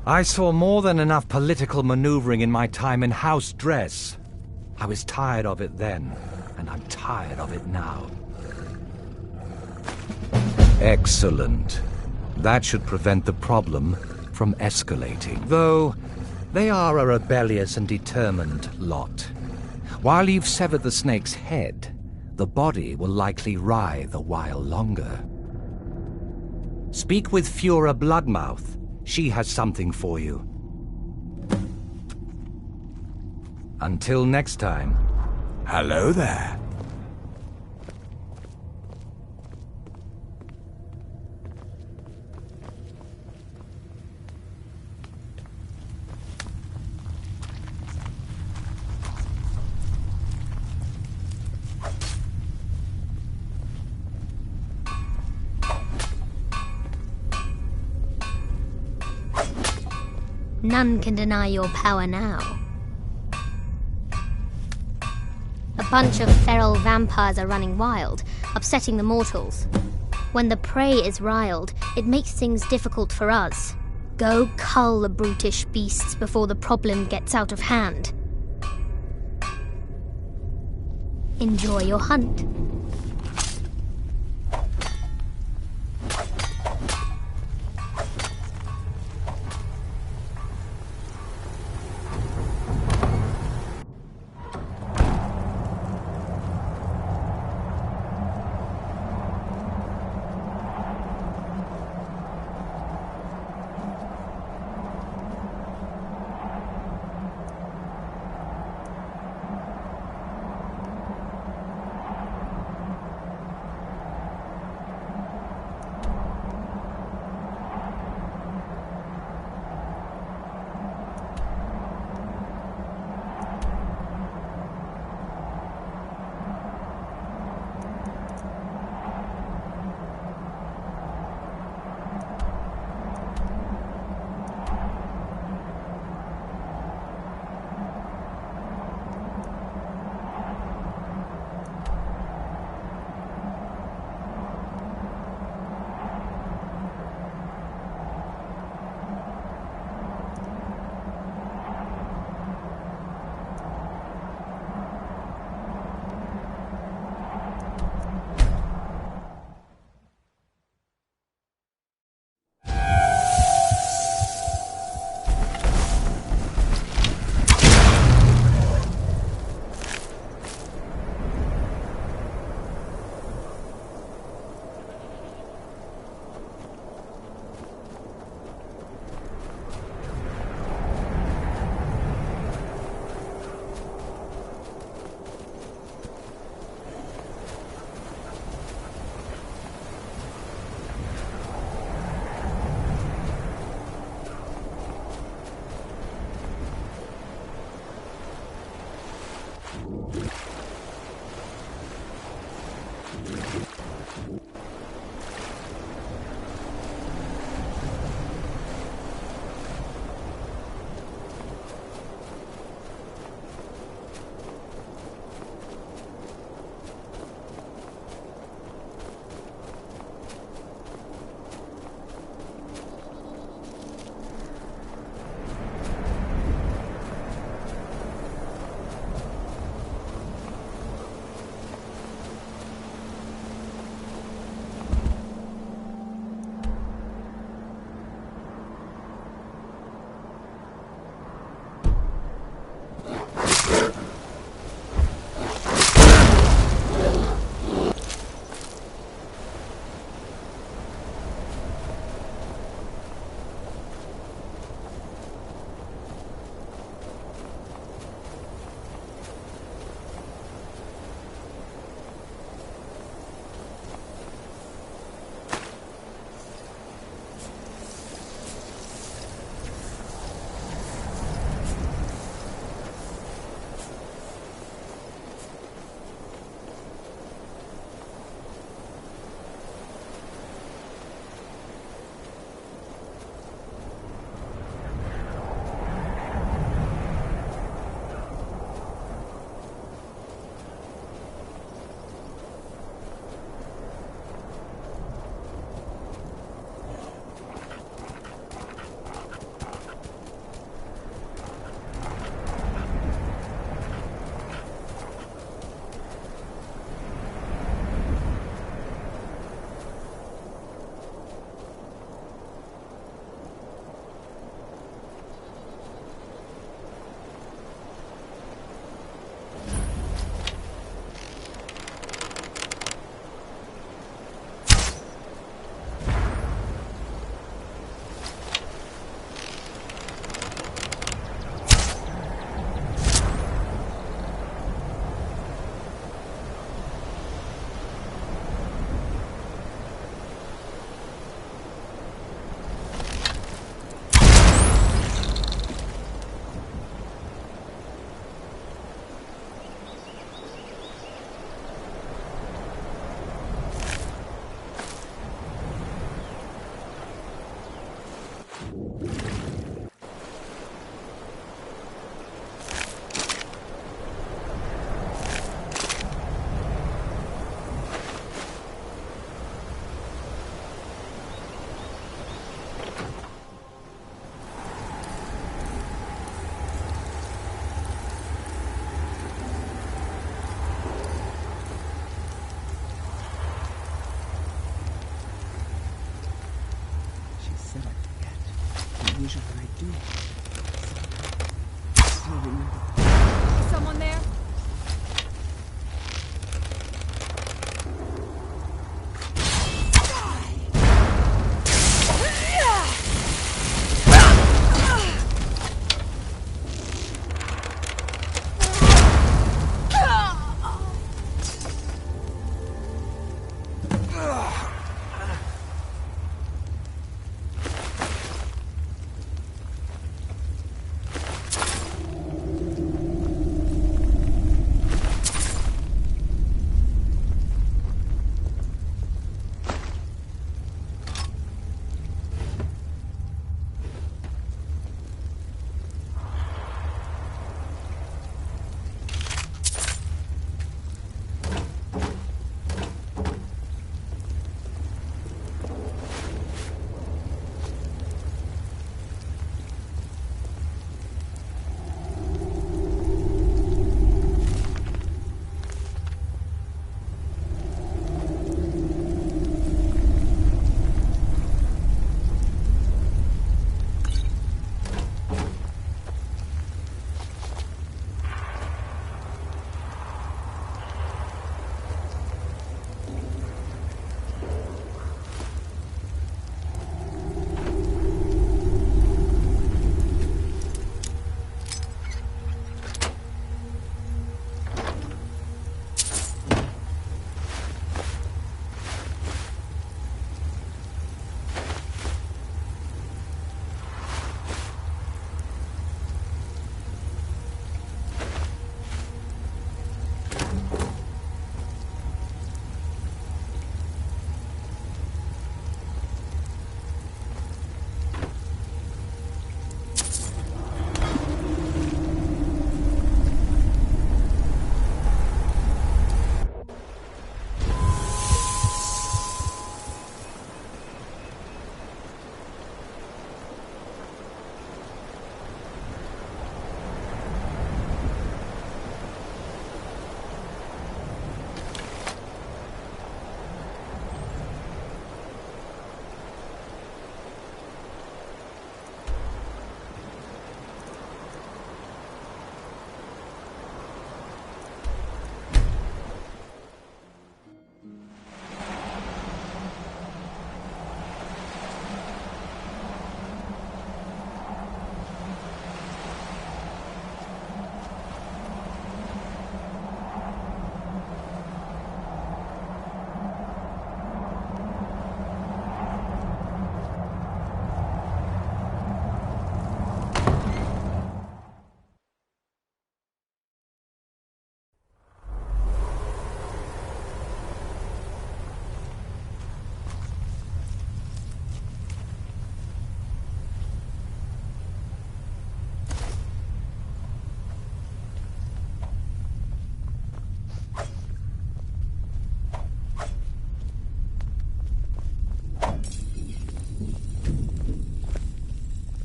I saw more than enough political maneuvering in my time in House Dress. I was tired of it then, and I'm tired of it now. Excellent. That should prevent the problem from escalating. Though, they are a rebellious and determined lot. While you've severed the snake's head, the body will likely writhe a while longer. Speak with Fura Bloodmouth. She has something for you. Until next time. Hello there. None can deny your power now. A bunch of feral vampires are running wild, upsetting the mortals. When the prey is riled, it makes things difficult for us. Go cull the brutish beasts before the problem gets out of hand. Enjoy your hunt.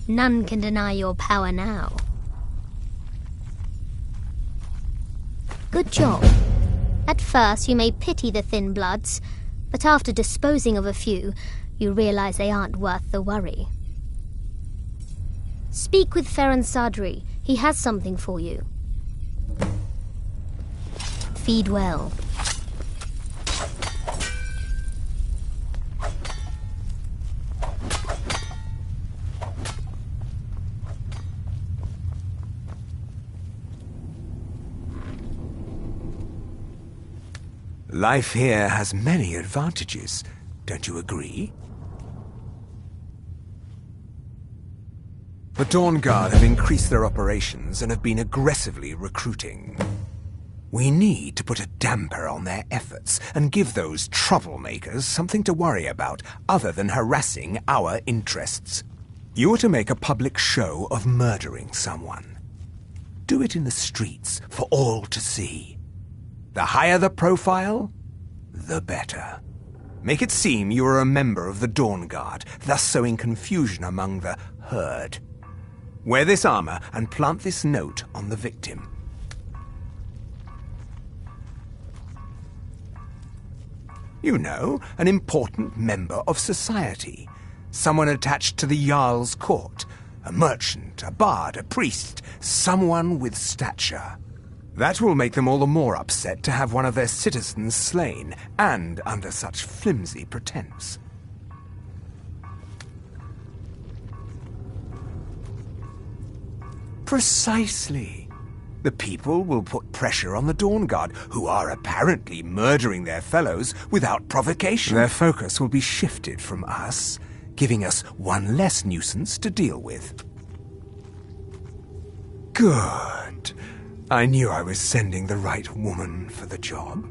None can deny your power now. Good job. At first, you may pity the Thin Bloods, but after disposing of a few, you realize they aren't worth the worry. Speak with Ferran Sadri. He has something for you. Feed well. Life here has many advantages, don't you agree? The Dawnguard have increased their operations and have been aggressively recruiting. We need to put a damper on their efforts and give those troublemakers something to worry about other than harassing our interests. You are to make a public show of murdering someone. Do it in the streets for all to see. The higher the profile, the better. Make it seem you are a member of the Dawnguard, thus sowing confusion among the herd. Wear this armor and plant this note on the victim. You know, an important member of society. Someone attached to the Jarl's court. A merchant, a bard, a priest. Someone with stature. That will make them all the more upset to have one of their citizens slain, and under such flimsy pretense. Precisely. The people will put pressure on the Dawnguard, who are apparently murdering their fellows without provocation. Their focus will be shifted from us, giving us one less nuisance to deal with. Good. I knew I was sending the right woman for the job.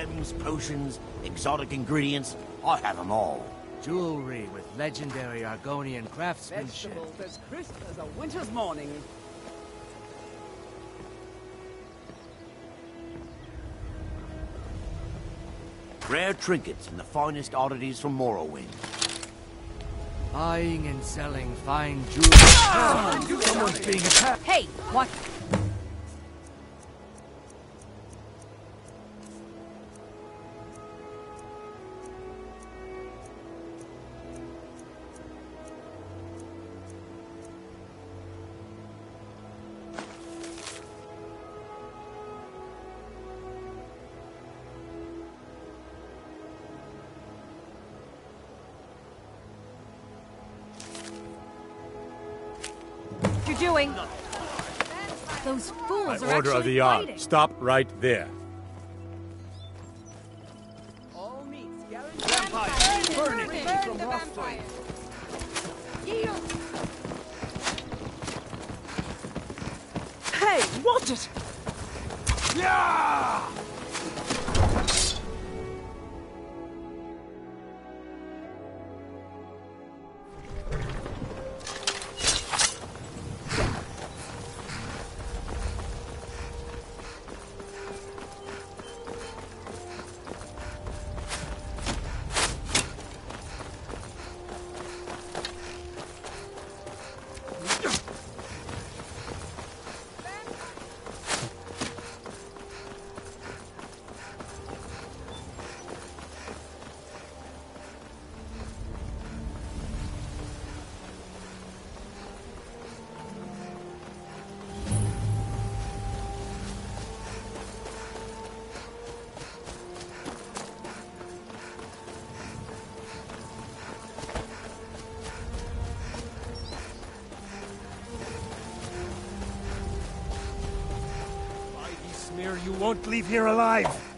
gems, potions, exotic ingredients. I have them all. Jewelry with legendary Argonian craftsmanship. Vegetables as crisp as a winter's morning. Rare trinkets and the finest oddities from Morrowind. Buying and selling fine jewelry. Someone's being attacked. Hey, what? Doing? Those fools are Order of the actually Yard. Stop right there. All meats guaranteed. Vampires, burn it from vampires. Hey, watch it! Yeah! You won't leave here alive.